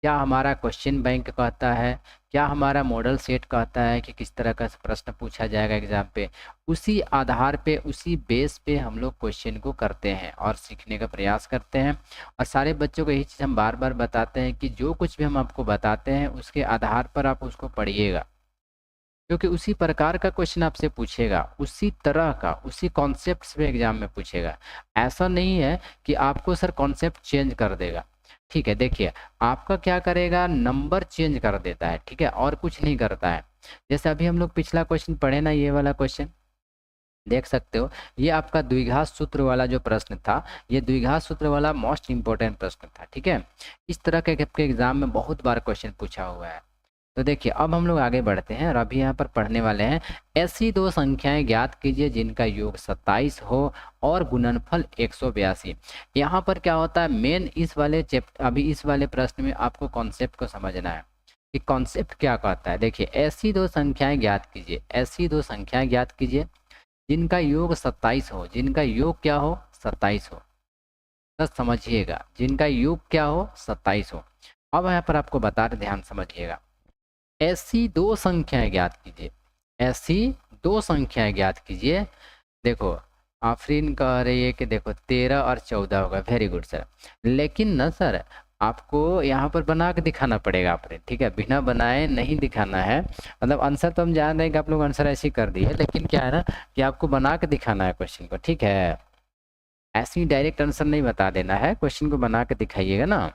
क्या हमारा क्वेश्चन बैंक कहता है, क्या हमारा मॉडल सेट कहता है कि किस तरह का प्रश्न पूछा जाएगा एग्जाम पे। उसी आधार पे उसी बेस पे हम लोग क्वेश्चन को करते हैं और सीखने का प्रयास करते हैं। और सारे बच्चों को यही चीज़ हम बार बार बताते हैं कि जो कुछ भी हम आपको बताते हैं उसके आधार पर आप उसको पढ़िएगा, क्योंकि उसी प्रकार का क्वेश्चन आपसे पूछेगा, उसी तरह का उसी कॉन्सेप्ट पे एग्जाम में पूछेगा। ऐसा नहीं है कि आपको सर कॉन्सेप्ट चेंज कर देगा, ठीक है। देखिए आपका क्या करेगा, नंबर चेंज कर देता है, ठीक है, और कुछ नहीं करता है। जैसे अभी हम लोग पिछला क्वेश्चन पढ़े ना, ये वाला क्वेश्चन देख सकते हो, ये आपका द्विघात सूत्र वाला जो प्रश्न था, ये द्विघात सूत्र वाला मोस्ट इंपॉर्टेंट प्रश्न था, ठीक है। इस तरह के आपके एग्जाम में बहुत बार क्वेश्चन पूछा हुआ है। तो देखिए अब हम लोग आगे बढ़ते हैं और अभी यहाँ पर पढ़ने वाले हैं, ऐसी दो संख्याएं ज्ञात कीजिए जिनका योग 27 हो और गुणनफल 182। यहाँ पर क्या होता है, मेन इस वाले अभी इस वाले प्रश्न में आपको कॉन्सेप्ट को समझना है कि कॉन्सेप्ट क्या कहता है। देखिए ऐसी दो संख्याएं ज्ञात कीजिए, ऐसी दो संख्याएं ज्ञात कीजिए जिनका योग 27 हो, जिनका योग क्या हो 27 हो। बस समझिएगा, जिनका योग क्या हो 27 हो। अब यहाँ पर आपको बता रहे, ध्यान समझिएगा, ऐसी दो संख्याएं ज्ञात कीजिए, ऐसी दो संख्याएं ज्ञात कीजिए। देखो आफरीन कह रही है कि देखो 13 और 14 होगा, वेरी गुड सर। लेकिन ना सर आपको यहाँ पर बना के दिखाना पड़ेगा आपने, ठीक है, बिना बनाए नहीं दिखाना है। मतलब आंसर तो हम जान रहे हैं कि आप लोग आंसर ऐसे ही कर दिए, लेकिन क्या है ना कि आपको बना के दिखाना है क्वेश्चन को, ठीक है। ऐसे ही डायरेक्ट आंसर नहीं बता देना है, क्वेश्चन को बना के दिखाइएगा ना।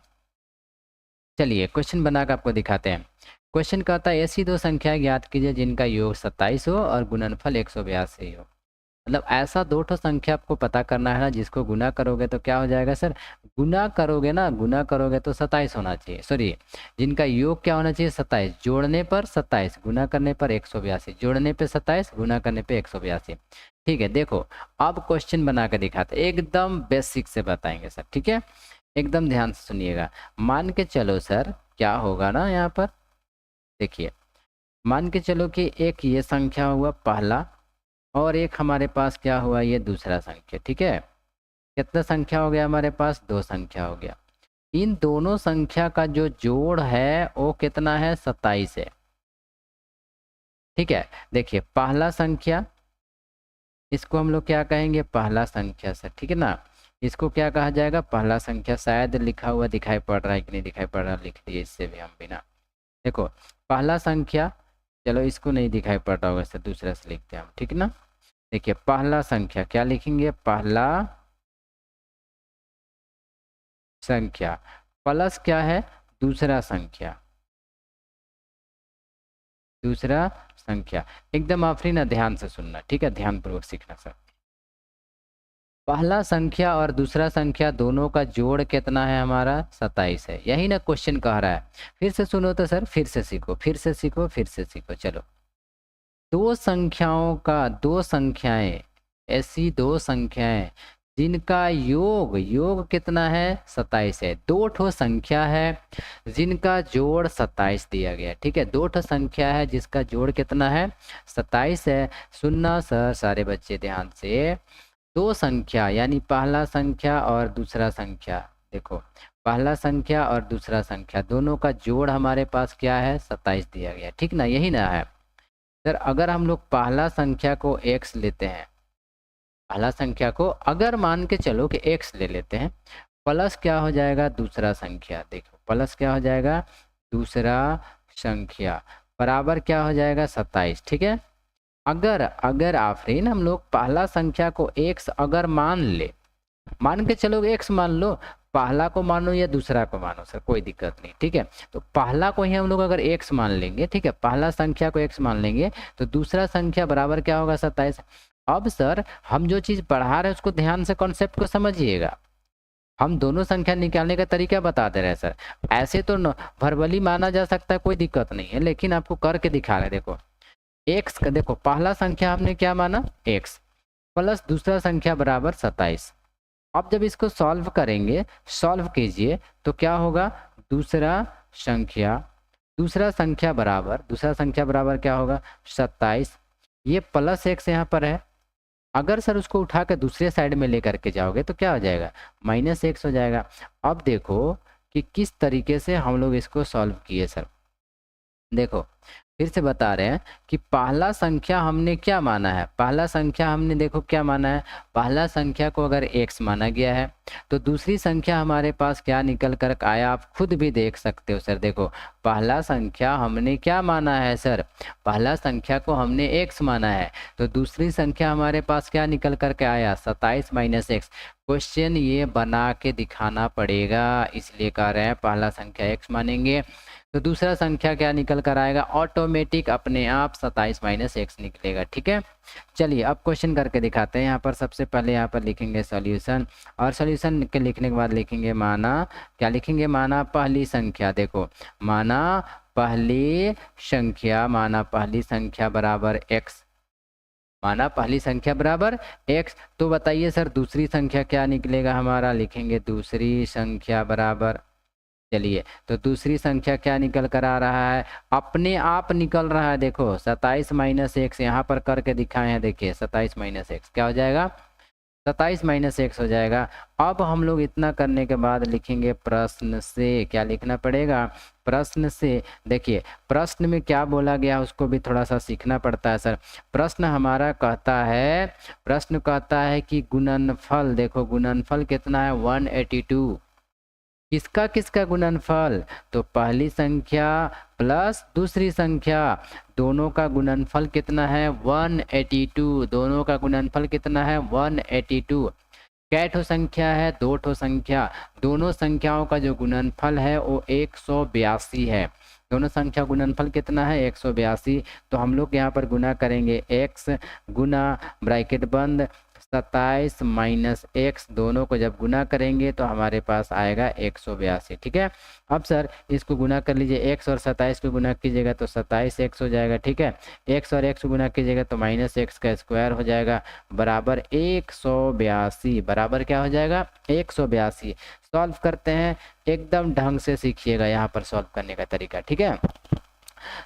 चलिए क्वेश्चन बना के आपको दिखाते हैं। क्वेश्चन कहता है ऐसी दो संख्या ज्ञात कीजिए जिनका योग 27 हो और गुणनफल 182 हो। मतलब ऐसा दो ठो संख्या आपको पता करना है ना, जिसको गुना करोगे तो क्या हो जाएगा सर, गुना करोगे ना, गुना करोगे तो 27 होना चाहिए, सॉरी जिनका योग क्या होना चाहिए 27, जोड़ने पर 27 गुना करने पर 182, जोड़ने पे 27 गुना करने पे 182, ठीक है। देखो अब क्वेश्चन बना के दिखाते, एकदम बेसिक से बताएंगे सर, ठीक है, एकदम ध्यान से सुनिएगा। मान के चलो सर क्या होगा ना, यहाँ पर देखिए मान के चलो कि एक ये संख्या हुआ पहला और एक हमारे पास क्या हुआ ये दूसरा संख्या, ठीक है। कितना संख्या हो गया हमारे पास, दो संख्या हो गया। इन दोनों संख्या का जो जोड़ है वो कितना है 27 है, ठीक है। देखिए पहला संख्या इसको हम लोग क्या कहेंगे, पहला संख्या सर, ठीक है ना। इसको क्या कहा जाएगा, पहला संख्या। शायद लिखा हुआ दिखाई पड़ रहा है कि नहीं दिखाई पड़ रहा, लिख दिए इससे भी हम बिना। देखो पहला संख्या, चलो इसको नहीं दिखाई पड़ रहा होगा, इससे दूसरा से लिखते हैं हम, ठीक ना। देखिए पहला संख्या क्या लिखेंगे, पहला संख्या प्लस क्या है, दूसरा संख्या, दूसरा संख्या। एकदम आफरीन ना, ध्यान से सुनना, ठीक है, ध्यान पूर्वक सीखना सर। पहला संख्या और दूसरा संख्या दोनों का जोड़ कितना है हमारा, 27 है। यही ना क्वेश्चन कह रहा है। फिर से सुनो तो सर, फिर से सीखो, फिर से सीखो, फिर से सीखो। चलो दो संख्याओं का, दो संख्याएं, ऐसी दो संख्याएं जिनका योग कितना है, 27 है। दो ठो संख्या है जिनका जोड़ 27 दिया गया, ठीक है। दो ठो संख्या है जिसका जोड़ कितना है, 27 है। सुनना सर सारे बच्चे ध्यान से, दो संख्या यानी पहला संख्या और दूसरा संख्या, देखो पहला संख्या और दूसरा संख्या दोनों का जोड़ हमारे पास क्या है, 27 दिया गया, ठीक ना, यही ना है सर। अगर हम लोग पहला संख्या को x लेते हैं, पहला संख्या को अगर मान के चलो कि x ले लेते हैं, प्लस क्या हो जाएगा, दूसरा संख्या, देखो प्लस क्या हो जाएगा, दूसरा संख्या बराबर क्या हो जाएगा, 27, ठीक है। अगर आफरीन हम लोग पहला संख्या को x अगर मान ले, मान के चलो x मान लो, पहला को मानो या दूसरा को मानो सर, कोई दिक्कत नहीं, ठीक है। तो पहला को ही हम लोग अगर x मान लेंगे, ठीक है, पहला संख्या को x मान लेंगे तो दूसरा संख्या बराबर क्या होगा, 27। अब सर हम जो चीज पढ़ा रहे हैं उसको ध्यान से कॉन्सेप्ट को समझिएगा। हम दोनों संख्या निकालने का तरीका बता दे रहे हैं सर। ऐसे तो वर्बली माना जा सकता है, कोई दिक्कत नहीं है, लेकिन आपको करके दिखा रहे हैं। देखो एक्स का, देखो पहला संख्या हमने क्या माना, x प्लस दूसरा संख्या बराबर 27। अब जब इसको सॉल्व करेंगे, सॉल्व कीजिए तो क्या होगा, दूसरा संख्या बराबर क्या होगा, 27। ये प्लस x यहाँ पर है, अगर सर उसको उठा के दूसरे साइड में लेकर के जाओगे तो क्या हो जाएगा, -x हो जाएगा। अब देखो कि किस तरीके से हम लोग इसको सॉल्व किए सर। देखो फिर से बता रहे हैं कि पहला संख्या हमने क्या माना है, पहला संख्या हमने देखो क्या माना है, पहला संख्या को अगर x माना गया है तो दूसरी संख्या हमारे पास क्या निकल कर आया, आप खुद भी देख सकते हो सर। देखो पहला संख्या हमने क्या माना है सर, पहला संख्या को हमने x माना है, तो दूसरी संख्या हमारे पास क्या निकल करके आया, 27 - x। क्वेश्चन ये बना के दिखाना पड़ेगा, इसलिए कह रहे हैं पहला संख्या x मानेंगे तो दूसरा संख्या क्या निकल कर आएगा, ऑटोमेटिक अपने आप 27 - x निकलेगा, ठीक है। चलिए अब क्वेश्चन करके दिखाते हैं। यहाँ पर सबसे पहले यहाँ पर लिखेंगे सॉल्यूशन, और सॉल्यूशन के लिखने के बाद लिखेंगे माना, क्या लिखेंगे, माना पहली संख्या। देखो माना पहली संख्या, माना पहली संख्या बराबर x, माना पहली संख्या बराबर x। तो बताइए सर दूसरी संख्या क्या निकलेगा हमारा, लिखेंगे दूसरी संख्या बराबर, चलिए तो दूसरी संख्या क्या निकल कर आ रहा है, अपने आप निकल रहा है। देखो 27 - x यहाँ पर करके दिखाए हैं, देखिए 27 - x क्या हो जाएगा, 27 - x हो जाएगा। अब हम लोग इतना करने के बाद लिखेंगे प्रश्न से, क्या लिखना पड़ेगा, प्रश्न से। देखिए प्रश्न में क्या बोला गया उसको भी थोड़ा सा सीखना पड़ता है सर। प्रश्न हमारा कहता है, प्रश्न कहता है कि गुणनफल, देखो गुणनफल कितना है, 182। किसका किसका गुणनफल, तो पहली संख्या प्लस दूसरी संख्या, दोनों का गुणनफल कितना है, 182। दोनों का गुणनफल कितना है, 182। कै ठो संख्या है, दो ठो संख्या, दोनों संख्याओं का जो गुणनफल है वो 182 है। दोनों संख्या गुणनफल कितना है, 182। तो हम लोग यहाँ पर गुना करेंगे, x गुना ब्रैकेट बंद 27 - x, दोनों को जब गुना करेंगे तो हमारे पास आएगा 182, ठीक है। अब सर इसको गुना कर लीजिए, x और 27 को गुना कीजिएगा तो 27x हो जाएगा, ठीक है। x और x को गुना कीजिएगा तो -x का स्क्वायर हो जाएगा बराबर 182, बराबर क्या हो जाएगा, 182। सॉल्व करते हैं, एकदम ढंग से सीखिएगा यहाँ पर सॉल्व करने का तरीका, ठीक है।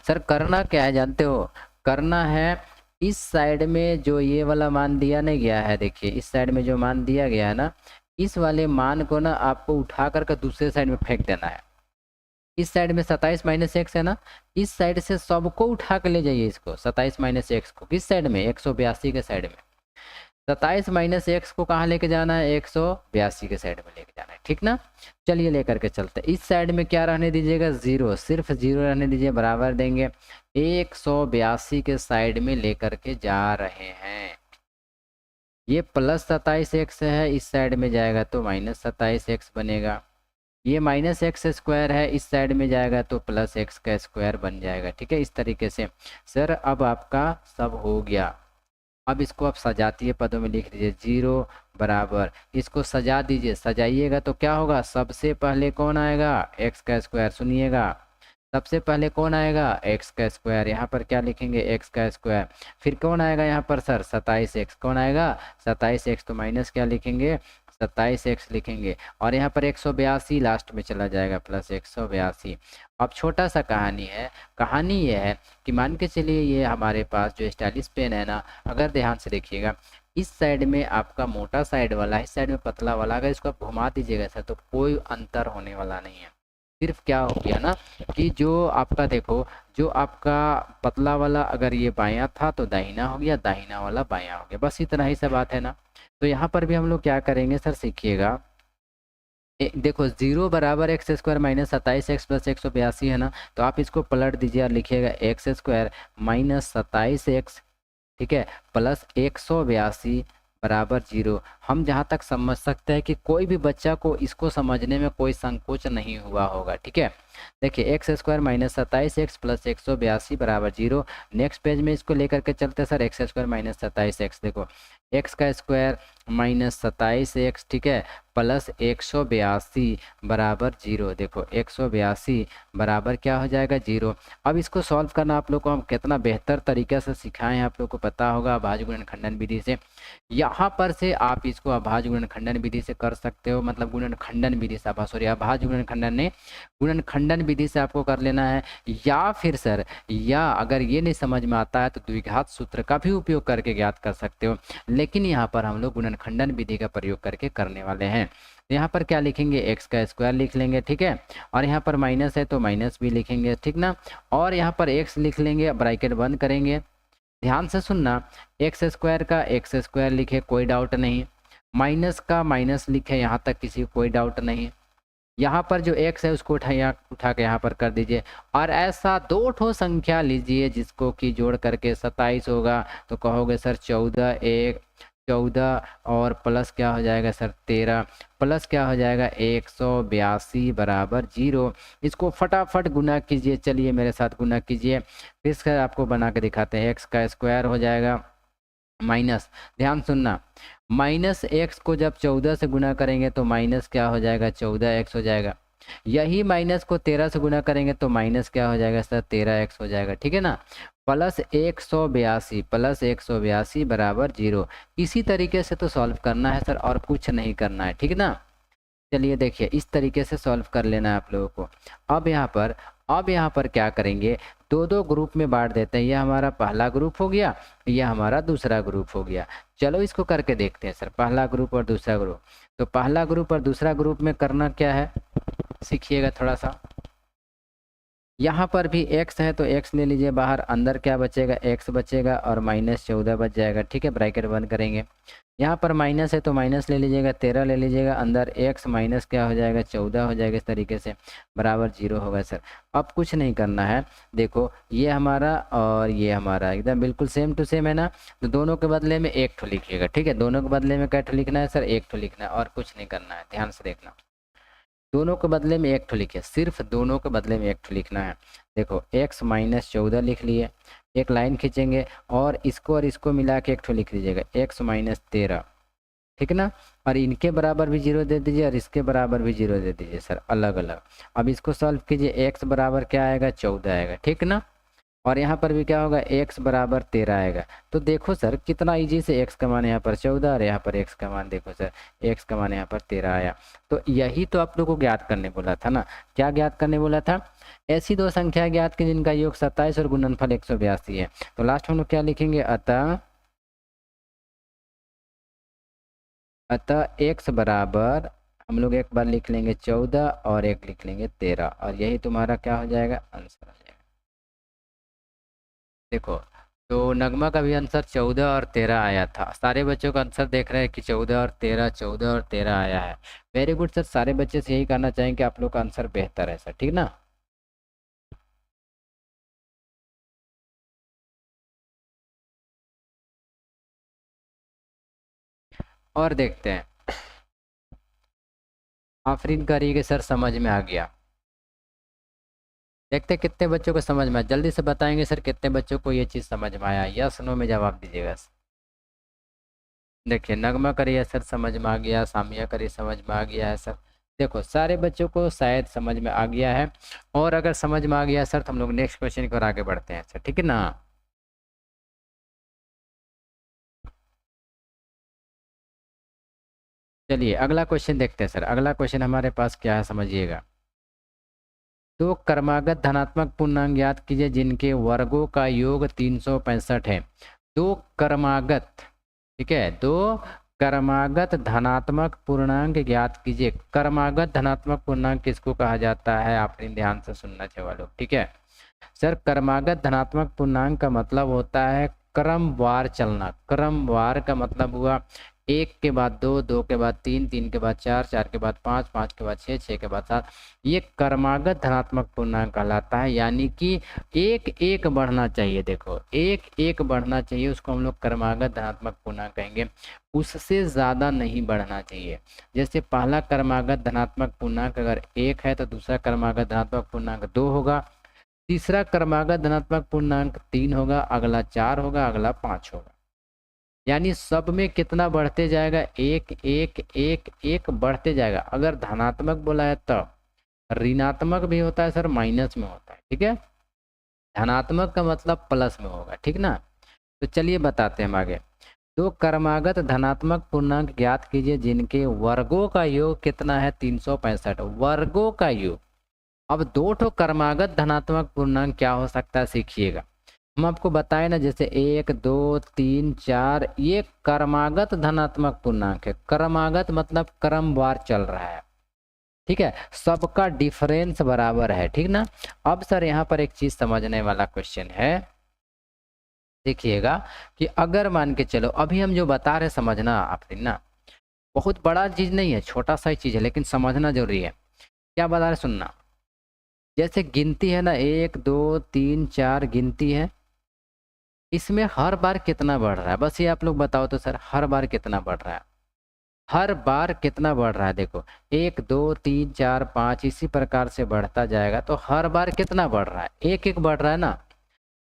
सर करना क्या है जानते हो, करना है इस साइड में जो ये वाला मान दिया नहीं गया है, देखिए इस साइड में जो मान दिया गया है ना, इस वाले मान को ना आपको उठा कर दूसरे साइड में फेंक देना है। इस साइड में 27 - x है ना, इस साइड से सबको उठा के ले जाइए इसको, 27 - x को किस साइड में, 182 के साइड में। 27 माइनस एक्स को कहाँ लेके जाना है, 182 के साइड में लेके जाना है, ठीक ना। चलिए लेकर के चलते हैं। इस साइड में क्या रहने दीजिएगा, 0, सिर्फ 0 रहने दीजिए, बराबर देंगे 182 के साइड में लेकर के जा रहे हैं। ये प्लस 27 एक्स है, इस साइड में जाएगा तो माइनस 27 एक्स बनेगा। ये माइनस एक्स स्क्वायर है, इस साइड में जाएगा तो प्लस एक्स का स्क्वायर बन जाएगा, ठीक है। इस तरीके से सर अब आपका सब हो गया। अब इसको आप सजातीय पदों में लिख दीजिए, 0 बराबर, इसको सजा दीजिए, सजाइएगा तो क्या होगा, सबसे पहले कौन आएगा, एक्स का स्क्वायर, सुनिएगा सबसे पहले कौन आएगा, एक्स का स्क्वायर, यहाँ पर क्या लिखेंगे, एक्स का स्क्वायर, फिर कौन आएगा यहाँ पर सर 27 एक्स, कौन आएगा 27 एक्स, तो माइनस क्या लिखेंगे 27 एक्स लिखेंगे, और यहाँ पर 182 लास्ट में चला जाएगा प्लस 182। अब छोटा सा कहानी है, कहानी ये है कि मान के चलिए ये हमारे पास जो स्टाइलिश पेन है ना, अगर ध्यान से देखिएगा इस साइड में आपका मोटा साइड वाला, इस साइड में पतला वाला, अगर इसको आप घुमा दीजिएगा सर तो कोई अंतर होने वाला नहीं है। सिर्फ क्या हो गया ना कि जो आपका देखो, जो आपका पतला वाला अगर ये बायां था तो दाहिना हो गया, दाहिना वाला बायां हो गया, बस इतना ही सा बात है ना। तो यहाँ पर भी हम लोग क्या करेंगे सर, सीखिएगा, देखो 0 बराबर x square minus 27 x plus 182 है ना, तो आप इसको पलट दीजिए और लिखिएगा एक्स स्क्वायर माइनस 27 एक्स, ठीक है, प्लस 182 बराबर 0। हम जहाँ तक समझ सकते हैं कि कोई भी बच्चा को इसको समझने में कोई संकोच नहीं हुआ होगा, ठीक है। देखिए x square minus 27 x plus 182 बराबर 0। नेक्स्ट पेज में इसको लेकर के चलते हैं sir, x square minus 27 x, देखो एक्स का स्क्वायर माइनस 27 एक्स, ठीक है, प्लस 182 बराबर 0। देखो 182 बराबर क्या हो जाएगा 0। अब इसको सॉल्व करना आप लोग को हम कितना बेहतर तरीके से सिखाएं हैं, आप लोग को पता होगा अभाज्य गुणनखंडन विधि से। यहाँ पर से आप इसको अभाज्य गुणनखंडन विधि से कर सकते हो, मतलब गुणनखंडन विधि से, सॉरी अभाज्य गुणनखंडन नहीं, गुणनखंडन विधि से आपको कर लेना है। या फिर सर, या अगर ये नहीं समझ में आता है तो द्विघात सूत्र का भी उपयोग करके ज्ञात कर सकते हो, लेकिन यहाँ पर हम लोग गुणनखंडन विधि का प्रयोग करके करने वाले हैं। यहाँ पर क्या लिखेंगे, एक्स का स्क्वायर लिख लेंगे, ठीक है, और यहाँ पर माइनस है तो माइनस भी लिखेंगे, ठीक ना, और यहाँ पर एक्स लिख लेंगे, ब्रैकेट बंद करेंगे। ध्यान से सुनना, एक्स स्क्वायर का एक्स स्क्वायर लिखे, कोई डाउट नहीं, माइनस का माइनस लिखे, यहाँ तक किसी को कोई डाउट नहीं। यहाँ पर जो एक्स है उसको उठा के यहाँ पर कर दीजिए, और ऐसा 2 ठो संख्या लीजिए जिसको कि जोड़ करके 27 होगा, तो कहोगे सर 14 और प्लस क्या हो जाएगा सर 13, प्लस क्या हो जाएगा 182 बराबर 0। इसको फटाफट गुना कीजिए, चलिए मेरे साथ गुना कीजिए, फिर से आपको बना के दिखाते हैं। एक्स का स्क्वायर हो जाएगा माइनस, ध्यान सुनना, माइनस एक्स को जब 14 से गुना करेंगे तो माइनस क्या हो जाएगा 14 एक्स हो जाएगा। यही माइनस को 13 से गुना करेंगे तो माइनस क्या हो जाएगा सर 13 एक्स हो जाएगा, ठीक है ना, प्लस 182 बराबर 0। इसी तरीके से तो सॉल्व करना है सर, और कुछ नहीं करना है, ठीक है ना। चलिए देखिए इस तरीके से सॉल्व कर लेना है आप लोगों को। अब यहाँ पर क्या करेंगे, 2 ग्रुप में बांट देते हैं, यह हमारा पहला ग्रुप हो गया, यह हमारा दूसरा ग्रुप हो गया। चलो इसको करके देखते हैं सर, पहला ग्रुप और दूसरा ग्रुप। तो पहला ग्रुप और दूसरा ग्रुप में करना क्या है, सीखिएगा थोड़ा सा। यहाँ पर भी x है तो x ले लीजिए बाहर, अंदर क्या बचेगा x बचेगा और माइनस 14 बच जाएगा, ठीक है, ब्रैकेट बंद करेंगे। यहाँ पर माइनस है तो माइनस ले लीजिएगा, 13 ले लीजिएगा, अंदर x माइनस क्या हो जाएगा 14 हो जाएगा, इस तरीके से बराबर 0 होगा सर। अब कुछ नहीं करना है, देखो ये हमारा और ये हमारा एकदम बिल्कुल सेम टू सेम है ना, तो दोनों के बदले में 1 ठो लिखिएगा, ठीक है, दोनों के बदले में क्या ठो लिखना है सर 1 ठो लिखना है, और कुछ नहीं करना है, ध्यान से देखना, दोनों के बदले में 1 ठो लिखिए, सिर्फ दोनों के बदले में 1 ठो लिखना है। देखो x माइनस 14 लिख लिए, एक लाइन खींचेंगे और इसको मिला के 1 ठो लिख दीजिएगा x माइनस 13, ठीक है ना, और इनके बराबर भी 0 दे दीजिए और इसके बराबर भी 0 दे दीजिए सर, अलग अलग। अब इसको सॉल्व कीजिए, x बराबर क्या आएगा 14 आएगा, ठीक ना, और यहाँ पर भी क्या होगा x बराबर 13 आएगा। तो देखो सर कितना इजी से x का मान यहाँ पर 14 और यहाँ पर x का मान देखो सर, x का मान यहाँ पर 13 आया। तो यही तो आप लोग को ज्ञात करने बोला था ना, क्या ज्ञात करने बोला था, ऐसी 2 संख्या ज्ञात की जिनका योग 27 और गुणनफल 182 है। तो लास्ट हम लोग क्या लिखेंगे, अतः x बराबर, हम लोग एक बार लिख लेंगे 14 और एक लिख लेंगे 13, और यही तुम्हारा क्या हो जाएगा आंसर हो जाएगा। देखो तो नगमा का भी आंसर 14 और 13 आया था। सारे बच्चों का आंसर देख रहे हैं कि 14 और 13, 14 और 13 आया है। वेरी गुड सर, सारे बच्चे से यही कहना चाहेंगे आप लोग का आंसर बेहतर है सर, ठीक ना। और देखते हैं, आफरीन करिए सर समझ में आ गया। देखते हैं कितने बच्चों को समझ में आया, जल्दी से बताएंगे सर कितने बच्चों को ये चीज़ समझ में आया, यस नो में जवाब दीजिएगा। देखिए नगमा करिए सर समझ में आ गया, सामिया करिए समझ में आ गया है सर। देखो सारे बच्चों को शायद समझ में आ गया है। और अगर समझ में आ गया सर तो हम लोग नेक्स्ट क्वेश्चन की ओर आगे बढ़ते हैं सर, ठीक है ना। चलिए अगला क्वेश्चन देखते हैं सर। अगला क्वेश्चन हमारे पास क्या है समझिएगा। तो क्रमागत धनात्मक पूर्णांक ज्ञात कीजिए जिनके वर्गों का योग 365 है। दो क्रमागत, ठीक है, दो क्रमागत धनात्मक पूर्णांक ज्ञात कीजिए। क्रमागत धनात्मक पूर्णांक किसको कहा जाता है, आपने ध्यान से सुनना चाहिए लोग, ठीक है। सर क्रमागत धनात्मक पूर्णांक का मतलब होता है क्रमवार चलना। क्रमवार का मतलब हुआ एक के बाद दो, दो के बाद तीन, तीन के बाद चार, चार के बाद पाँच, पाँच के बाद छः, छः के बाद सात। ये क्रमागत धनात्मक पूर्णांक कहलाता है, यानी कि एक एक बढ़ना चाहिए। देखो एक एक बढ़ना चाहिए, उसको हम लोग क्रमागत धनात्मक पूर्णांक कहेंगे। उससे ज़्यादा नहीं बढ़ना चाहिए। जैसे पहला क्रमागत धनात्मक पूर्णांक अगर एक है तो दूसरा क्रमागत धनात्मक पूर्णांक दो होगा, तीसरा क्रमागत धनात्मक पूर्णांक तीन होगा, अगला चार होगा, अगला पाँच होगा। यानी सब में कितना बढ़ते जाएगा, एक एक एक एक बढ़ते जाएगा। अगर धनात्मक बोला है तब, ऋणात्मक भी होता है सर, माइनस में होता है, ठीक है। धनात्मक का मतलब प्लस में होगा, ठीक ना। तो चलिए बताते हैं हम आगे। तो क्रमागत धनात्मक पूर्णांक ज्ञात कीजिए जिनके वर्गों का योग कितना है, 365 वर्गों का योग। अब दो ठो क्रमागत धनात्मक पूर्णांक क्या हो सकता है सीखिएगा। हम आपको बताएं ना, जैसे एक, दो, तीन, चार, ये क्रमागत धनात्मक पूर्णांक है। क्रमागत मतलब क्रमवार चल रहा है, ठीक है, सबका डिफरेंस बराबर है, ठीक ना। अब सर यहाँ पर एक चीज समझने वाला क्वेश्चन है, देखिएगा कि अगर मान के चलो अभी हम जो बता रहे समझना आपने ना, बहुत बड़ा चीज नहीं है, छोटा सा ही चीज है, लेकिन समझना जरूरी है। क्या बता रहे सुनना। जैसे गिनती है ना, एक, दो, तीन, चार गिनती है, इसमें हर बार कितना बढ़ रहा है, बस ये आप लोग बताओ तो सर, हर बार कितना बढ़ रहा है, हर बार कितना बढ़ रहा है। देखो एक, दो, तीन, चार, पाँच, इसी प्रकार से बढ़ता जाएगा, तो हर बार कितना बढ़ रहा है, एक एक बढ़ रहा है ना।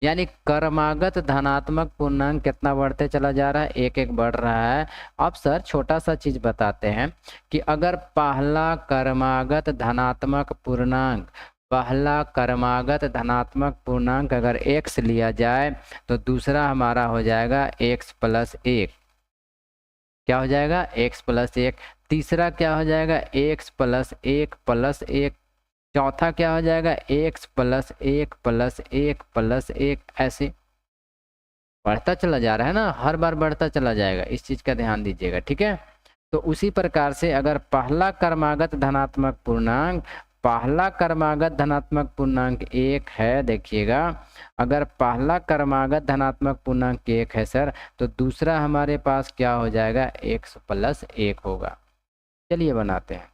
यानी क्रमागत धनात्मक पूर्णांक कितना बढ़ते चला जा रहा है, एक एक बढ़ रहा है। अब सर छोटा सा चीज बताते हैं कि अगर पहला क्रमागत धनात्मक पूर्णांक, पहला क्रमागत धनात्मक पूर्णांक अगर x लिया जाए तो दूसरा हमारा हो जाएगा x प्लस एक। क्या हो जाएगा, x प्लस एक। तीसरा क्या हो जाएगा, x प्लस एक प्लस एक। चौथा क्या हो जाएगा, x प्लस एक प्लस एक प्लस एक। ऐसे बढ़ता चला जा रहा है ना, हर बार बढ़ता चला जाएगा, इस चीज का ध्यान दीजिएगा, ठीक है। तो उसी प्रकार से अगर पहला क्रमागत धनात्मक पूर्णांक, पहला क्रमागत धनात्मक पूर्णांक एक है, देखिएगा अगर पहला क्रमागत धनात्मक पूर्णांक एक है सर, तो दूसरा हमारे पास क्या हो जाएगा, x प्लस एक होगा। चलिए बनाते हैं।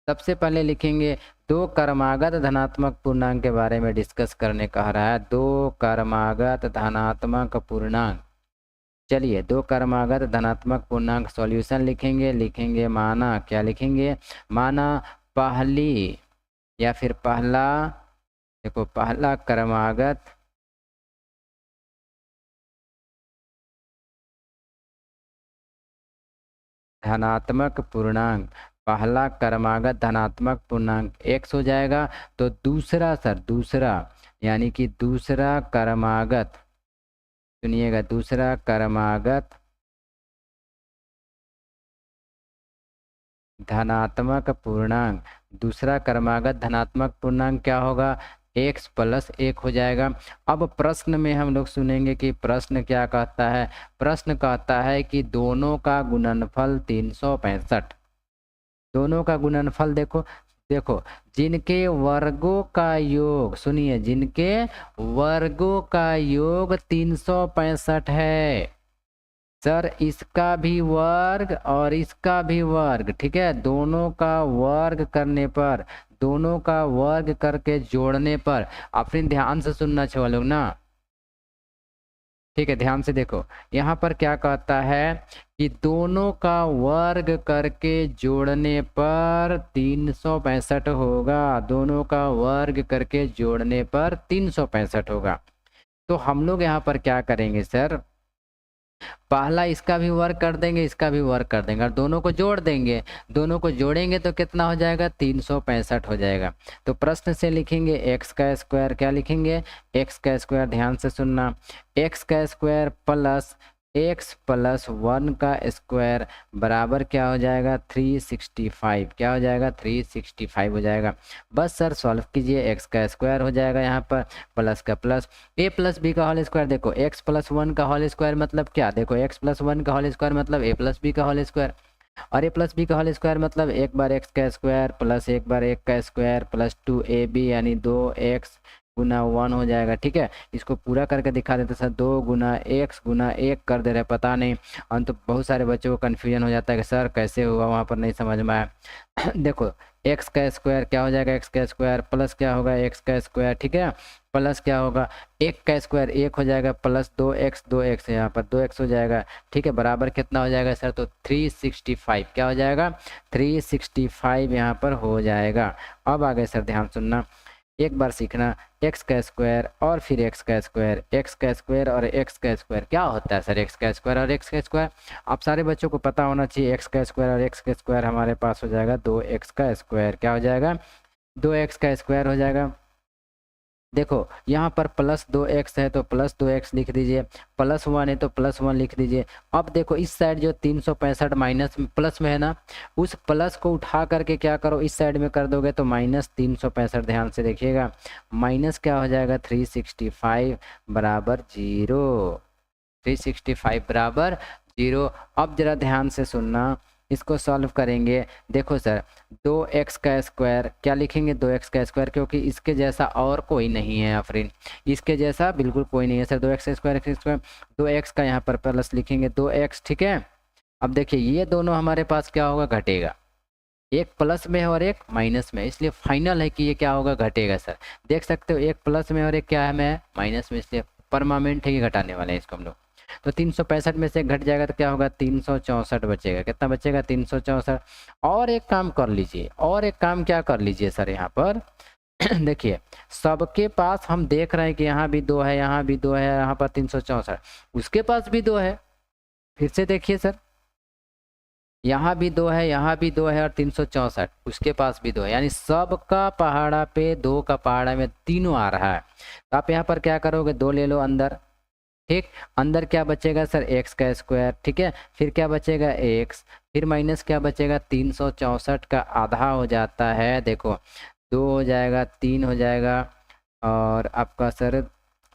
सबसे पहले लिखेंगे दो क्रमागत धनात्मक पूर्णांक के बारे में डिस्कस करने कह रहा है, दो क्रमागत धनात्मक पूर्णांक। चलिए दो क्रमागत धनात्मक पूर्णांक सॉल्यूशन लिखेंगे, लिखेंगे माना, क्या लिखेंगे, माना पहली या फिर पहला, देखो पहला क्रमागत धनात्मक पूर्णांक, पहला क्रमागत धनात्मक पूर्णांक x हो जाएगा। तो दूसरा सर, दूसरा यानी कि दूसरा क्रमागत, सुनिएगा, दूसरा क्रमागत धनात्मक पूर्णांक, दूसरा क्रमागत धनात्मक पूर्णांक क्या होगा, x प्लस एक हो जाएगा। अब प्रश्न में हम लोग सुनेंगे कि प्रश्न क्या कहता है, प्रश्न कहता है कि दोनों का गुणनफल 365। दोनों का गुणनफल देखो, देखो, जिनके वर्गों का योग, सुनिए, जिनके वर्गों का योग 365 है सर, इसका भी वर्ग और इसका भी वर्ग, ठीक है, दोनों का वर्ग करने पर, दोनों का वर्ग करके जोड़ने पर, अपने ध्यान से सुनना छो लोग ना, ठीक है, ध्यान से देखो, यहाँ पर क्या कहता है कि दोनों का वर्ग करके जोड़ने पर 365 होगा, दोनों का वर्ग करके जोड़ने पर 365 होगा। तो हम लोग यहाँ पर क्या करेंगे सर, पहला इसका भी वर्क कर देंगे, इसका भी वर्क कर देंगे और दोनों को जोड़ देंगे, दोनों को जोड़ेंगे तो कितना हो जाएगा, 365 हो जाएगा। तो प्रश्न से लिखेंगे एक्स का स्क्वायर, क्या लिखेंगे, एक्स का स्क्वायर, ध्यान से सुनना, एक्स का स्क्वायर प्लस एक्स प्लस 1 का स्क्वायर बराबर क्या हो जाएगा, 365, क्या हो जाएगा, 365 हो जाएगा। बस सर सॉल्व कीजिए, एक्स का स्क्वायर हो जाएगा यहाँ पर, प्लस का प्लस, ए प्लस बी का होल स्क्वायर, देखो एक्स प्लस 1 का होल स्क्वायर मतलब क्या, देखो एक्स प्लस 1 का होल स्क्वायर मतलब ए प्लस बी का होल स्क्वायर, और ए प्लस बी का होल स्क्वायर मतलब एक बार एक्स का स्क्वायर प्लस एक बार एक का स्क्वायर प्लस 2ab यानी 2x गुना 1 हो जाएगा, ठीक है। इसको पूरा करके दिखा देते सर, 2 गुना एक्स गुना 1 कर दे रहे, पता नहीं, और तो बहुत सारे बच्चों को कन्फ्यूजन हो जाता है कि सर कैसे हुआ, वहाँ पर नहीं समझ में आया। देखो एक्स का स्क्वायर क्या हो जाएगा, एक्स का स्क्वायर प्लस क्या होगा, एक्स का स्क्वायर, ठीक है, प्लस क्या होगा, एक का स्क्वायर एक हो जाएगा प्लस 2x यहाँ पर 2x हो जाएगा, ठीक है, बराबर कितना हो जाएगा सर, तो 365, क्या हो जाएगा, 365 यहाँ पर हो जाएगा। अब आगे सर ध्यान सुनना, एक बार सीखना, एक्स का स्क्वायर और फिर एक्स का स्क्वायर, एक्स का स्क्वायर और एक्स का स्क्वायर क्या होता है सर, एक्स का स्क्वायर और एक्स का स्क्वायर, आप सारे बच्चों को पता होना चाहिए। एक्स का स्क्वायर और एक्स का स्क्वायर हमारे पास हो जाएगा 2x का स्क्वायर, क्या हो जाएगा, 2x का स्क्वायर हो जाएगा। देखो यहाँ पर प्लस 2x है तो प्लस 2x लिख दीजिए, प्लस 1 है तो प्लस 1 लिख दीजिए। अब देखो इस साइड जो 365 माइनस प्लस में है ना, उस प्लस को उठा करके क्या करो, इस साइड में कर दोगे तो माइनस 365, ध्यान से देखिएगा, माइनस क्या हो जाएगा, 365 बराबर 0, 365 बराबर 0। अब जरा ध्यान से सुनना, इसको सॉल्व करेंगे, देखो सर 2x का स्क्वायर क्या लिखेंगे, 2x का स्क्वायर, क्योंकि इसके जैसा और कोई नहीं है आफरीन, इसके जैसा बिल्कुल कोई नहीं है सर, 2x स्क्वायर, 2x का यहाँ पर प्लस लिखेंगे 2x, ठीक है। अब देखिए ये दोनों हमारे पास क्या होगा, घटेगा, एक प्लस में है और एक माइनस में, इसलिए फाइनल है कि ये क्या होगा, घटेगा सर, देख सकते हो एक प्लस में और एक क्या है में माइनस में, इसलिए परमानेंट है कि घटाने वाले हैं इसको हम लोग। तो 365 में से घट जाएगा तो क्या होगा, 364 बचेगा, कितना बचेगा, 364। और एक काम कर लीजिए, और एक काम क्या कर लीजिए सर, यहाँ पर देखिए सबके पास हम देख रहे हैं कि यहाँ भी 2 है, यहाँ भी 2 है, यहाँ पर 364, उसके पास भी 2 है, फिर से देखिए सर, यहाँ भी 2 है, यहाँ भी 2 है और 364 उसके पास भी 2 है, यानी सबका पहाड़ा पे 2 का पहाड़ा में तीनों आ रहा है। तो आप यहाँ पर क्या करोगे, 2 ले लो अंदर, ठीक, अंदर क्या बचेगा सर, एक्स का स्क्वायर, ठीक है, फिर क्या बचेगा एक्स, फिर माइनस क्या बचेगा, 364 का आधा हो जाता है, देखो 2 हो जाएगा, 3 हो जाएगा, और आपका सर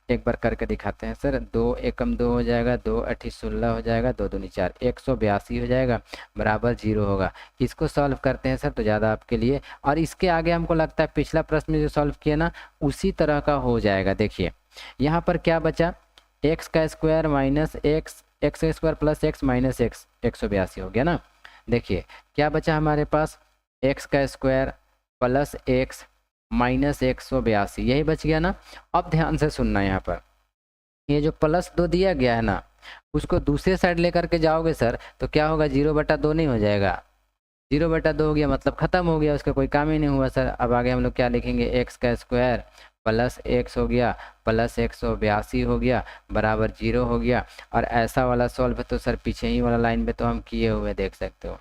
एक बार करके दिखाते हैं सर, 2 एकम 2 हो जाएगा, 2 8 16 हो जाएगा, 2 दूनी 4, 182 हो जाएगा, बराबर 0 होगा। इसको सॉल्व करते हैं सर तो ज़्यादा आपके लिए, और इसके आगे हमको लगता है पिछला प्रश्न में जो सॉल्व किया ना उसी तरह का हो जाएगा। देखिए यहाँ पर क्या बचा, एक्स का स्क्वायर माइनस एक्स, एक्स का square plus x minus x, 182 हो गया ना। देखिए क्या बचा हमारे पास, एक्स का स्क्वायर प्लस एक्स माइनस 182, यही बच गया ना। अब ध्यान से सुनना, यहाँ पर ये जो प्लस 2 दिया गया है ना, उसको दूसरे साइड लेकर के जाओगे सर तो क्या होगा, 0/2 नहीं हो जाएगा, 0/2 हो गया मतलब खत्म हो गया, उसका कोई काम ही नहीं हुआ सर। अब आगे हम लोग क्या लिखेंगे, एक्स का स्क्वायर प्लस एक्स हो गया प्लस 182 हो गया बराबर 0 हो गया। और ऐसा वाला सॉल्व तो सर पीछे ही वाला लाइन पे तो हम किए हुए देख सकते हो,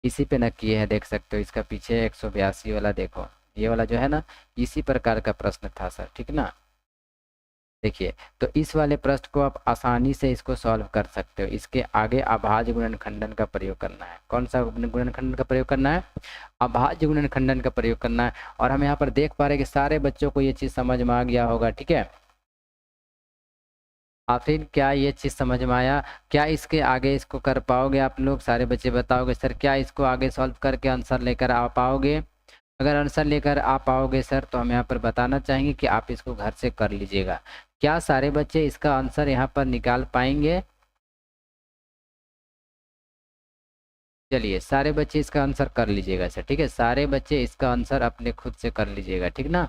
इसी पे ना किए हैं, देख सकते हो इसका पीछे 182 वाला, देखो ये वाला जो है ना इसी प्रकार का प्रश्न था सर, ठीक ना। देखिए तो इस वाले प्रश्न को आप आसानी से इसको सॉल्व कर सकते हो। इसके आगे अभाज्य गुणनखंडन का प्रयोग करना है। कौन सा गुणनखंडन का प्रयोग करना है, अभाज्य गुणनखंडन का प्रयोग करना है। और हम यहाँ पर देख पा रहे हैं कि सारे बच्चों को ये चीज़ समझ में आ गया होगा, ठीक है। आखिर क्या ये चीज़ समझ में आया, क्या इसके आगे इसको कर पाओगे आप लोग, सारे बच्चे बताओगे सर क्या इसको आगे सॉल्व करके आंसर लेकर आ पाओगे। अगर आंसर लेकर आप आओगे सर तो हम यहाँ पर बताना चाहेंगे कि आप इसको घर से कर लीजिएगा। क्या सारे बच्चे इसका आंसर यहाँ पर निकाल पाएंगे? चलिए सारे बच्चे इसका आंसर कर लीजिएगा सर, ठीक है, सारे बच्चे इसका आंसर अपने खुद से कर लीजिएगा, ठीक ना।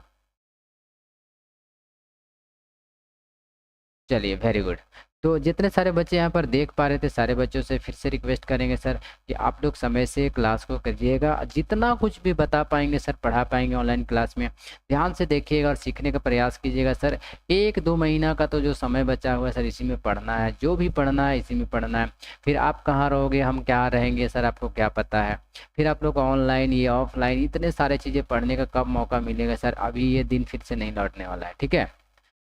चलिए वेरी गुड। तो जितने सारे बच्चे यहाँ पर देख पा रहे थे सारे बच्चों से फिर से रिक्वेस्ट करेंगे सर कि आप लोग समय से क्लास को करिएगा, जितना कुछ भी बता पाएंगे सर पढ़ा पाएंगे ऑनलाइन क्लास में ध्यान से देखिएगा और सीखने का प्रयास कीजिएगा सर। 1-2 महीना का तो जो समय बचा हुआ है सर इसी में पढ़ना है, जो भी पढ़ना है इसी में पढ़ना है। फिर आप कहाँ रहोगे हम क्या रहेंगे सर आपको क्या पता है। फिर आप लोग ऑनलाइन या ऑफलाइन इतने सारे चीज़ें पढ़ने का कब मौका मिलेगा सर, अभी ये दिन फिर से नहीं लौटने वाला है, ठीक है।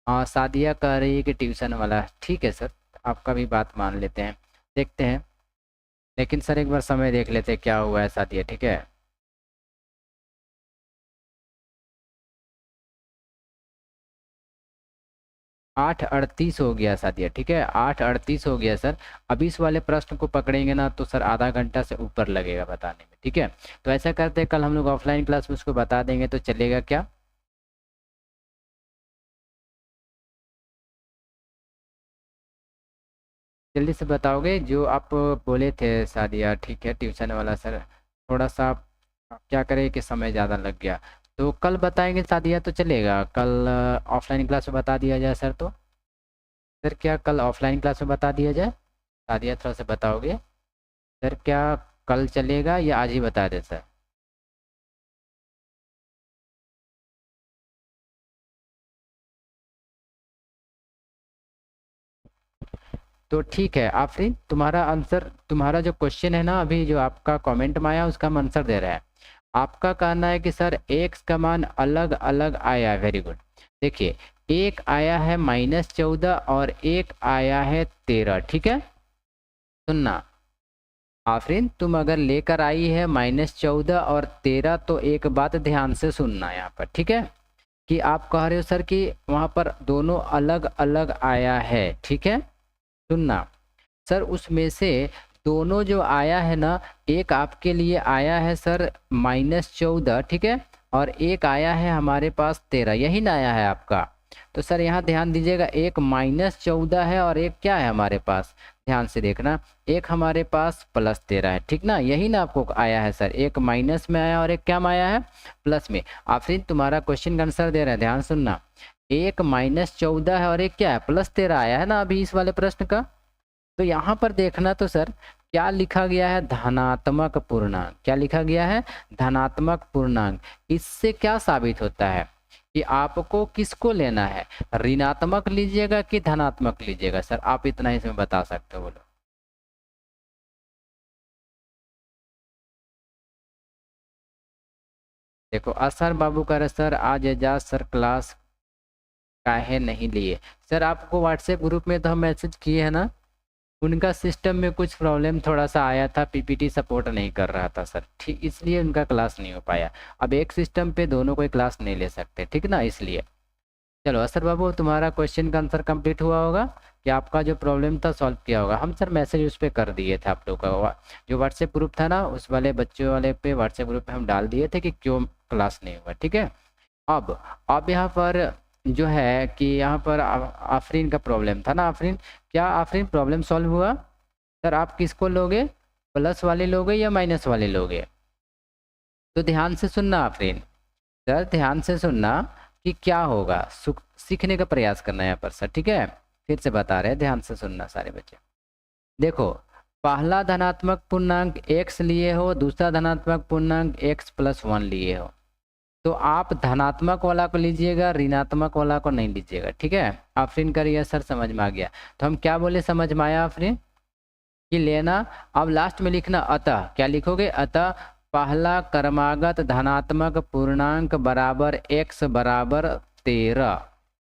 हाँ सादिया कह रही है कि ट्यूशन वाला, ठीक है सर आपका भी बात मान लेते हैं, देखते हैं, लेकिन सर एक बार समय देख लेते हैं क्या हुआ है सादिया, ठीक है। आठ 38 हो गया सादिया, ठीक है 8:38 हो गया सर। अभी इस वाले प्रश्न को पकड़ेंगे ना तो सर आधा घंटा से ऊपर लगेगा बताने में, ठीक है। तो ऐसा करते हैं कल हम लोग ऑफलाइन क्लास में उसको बता देंगे तो चलेगा क्या? जल्दी से बताओगे जो आप बोले थे सादिया, ठीक है ट्यूशन वाला सर थोड़ा सा क्या करें कि समय ज़्यादा लग गया, तो कल बताएंगे सादिया तो चलेगा, कल ऑफलाइन क्लास में बता दिया जाए सर। तो सर क्या कल ऑफलाइन क्लास में बता दिया जाए? सादिया थोड़ा सा बताओगे सर क्या कल चलेगा या आज ही बता दें सर? तो ठीक है आफरीन, तुम्हारा आंसर, तुम्हारा जो क्वेश्चन है ना अभी जो आपका कमेंट में आया उसका हम आंसर दे रहे हैं। आपका कहना है कि सर एक्स का मान अलग अलग आया है, वेरी गुड। देखिए एक आया है -14 और एक आया है 13, ठीक है। सुनना आफरीन, तुम अगर लेकर आई है -14 और 13 तो एक बात ध्यान से सुनना यहाँ पर, ठीक है, कि आप कह रहे हो सर कि वहाँ पर दोनों अलग अलग आया है, ठीक है। सुनना सर उसमें से दोनों जो आया है ना, एक आपके लिए आया है सर -14, ठीक है, और एक आया है हमारे पास 13, यही ना आया है आपका। तो सर यहाँ ध्यान दीजिएगा, एक -14 है और एक क्या है हमारे पास, ध्यान से देखना, एक हमारे पास +13 है, ठीक ना, यही ना आपको आया है सर, एक माइनस में आया और एक क्या में आया है, प्लस में। आफरीन तुम्हारा क्वेश्चन का आंसर दे रहे हैं, ध्यान सुनना, एक -14 है और एक क्या है +13 आया है ना अभी इस वाले प्रश्न का। तो यहाँ पर देखना तो सर क्या लिखा गया है, धनात्मक पूर्णांक, क्या लिखा गया है, धनात्मक पूर्णांक। इससे क्या साबित होता है कि आपको किसको लेना है, ऋणात्मक लीजिएगा कि धनात्मक लीजिएगा सर, आप इतना ही इसमें बता सकते हो, बोलो। देखो असर बाबू का रहे सर आज एजाज सर क्लास काहे नहीं लिए, सर आपको व्हाट्सएप ग्रुप में तो हम मैसेज किए हैं ना, उनका सिस्टम में कुछ प्रॉब्लम थोड़ा सा आया था, पीपीटी सपोर्ट नहीं कर रहा था सर, ठीक, इसलिए उनका क्लास नहीं हो पाया। अब एक सिस्टम पे दोनों कोई क्लास नहीं ले सकते, ठीक ना, इसलिए। चलो असर बाबू तुम्हारा क्वेश्चन का आंसर कंप्लीट हुआ होगा कि आपका जो प्रॉब्लम था सॉल्व किया होगा, हम सर मैसेज उस पर कर दिए थे, आप लोग का जो व्हाट्सएप ग्रुप था ना उस वाले बच्चों वाले पे व्हाट्सएप ग्रुप पे हम डाल दिए थे कि क्यों क्लास नहीं हुआ, ठीक है। अब यहाँ पर जो है कि यहाँ पर आफरीन का प्रॉब्लम था ना, आफरीन क्या आफरीन प्रॉब्लम सॉल्व हुआ? सर आप किसको लोगे, प्लस वाले लोगे या माइनस वाले लोगे? तो ध्यान से सुनना आफरीन, सर ध्यान से सुनना कि क्या होगा, सीखने का प्रयास करना है यहाँ पर सर, ठीक है, फिर से बता रहे हैं ध्यान से सुनना सारे बच्चे। देखो पहला धनात्मक पूर्णांक x लिए हो, दूसरा धनात्मक पूर्णांक x+1 लिए हो, तो आप धनात्मक वाला को लीजिएगा, ऋणात्मक वाला को नहीं लीजिएगा, ठीक है। आफरीन करिए सर समझ में आ गया, तो हम क्या बोले समझ में आया आफरीन कि लेना। अब लास्ट में लिखना अतः, क्या लिखोगे, अतः पहला क्रमागत धनात्मक पूर्णांक बराबर x बराबर 13,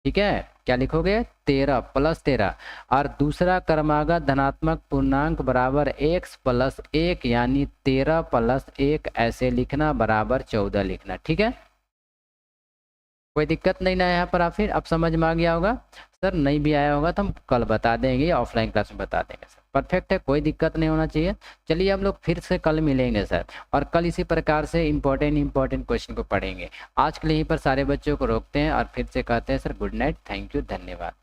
ठीक है, क्या लिखोगे 13 + 13, और दूसरा क्रमागत धनात्मक पूर्णांक बराबर x + 1 यानी 13 + 1 ऐसे लिखना बराबर 14 लिखना, ठीक है। कोई दिक्कत नहीं ना यहाँ पर, फिर अब समझ में आ गया होगा। सर नहीं भी आया होगा तो हम कल बता देंगे, ऑफलाइन क्लास में बता देंगे सर। परफेक्ट है, कोई दिक्कत नहीं होना चाहिए। चलिए हम लोग फिर से कल मिलेंगे सर, और कल इसी प्रकार से इम्पोर्टेंट क्वेश्चन को पढ़ेंगे। आज के लिए यहीं पर सारे बच्चों को रोकते हैं और फिर से कहते हैं sir good night, thank you, धन्यवाद।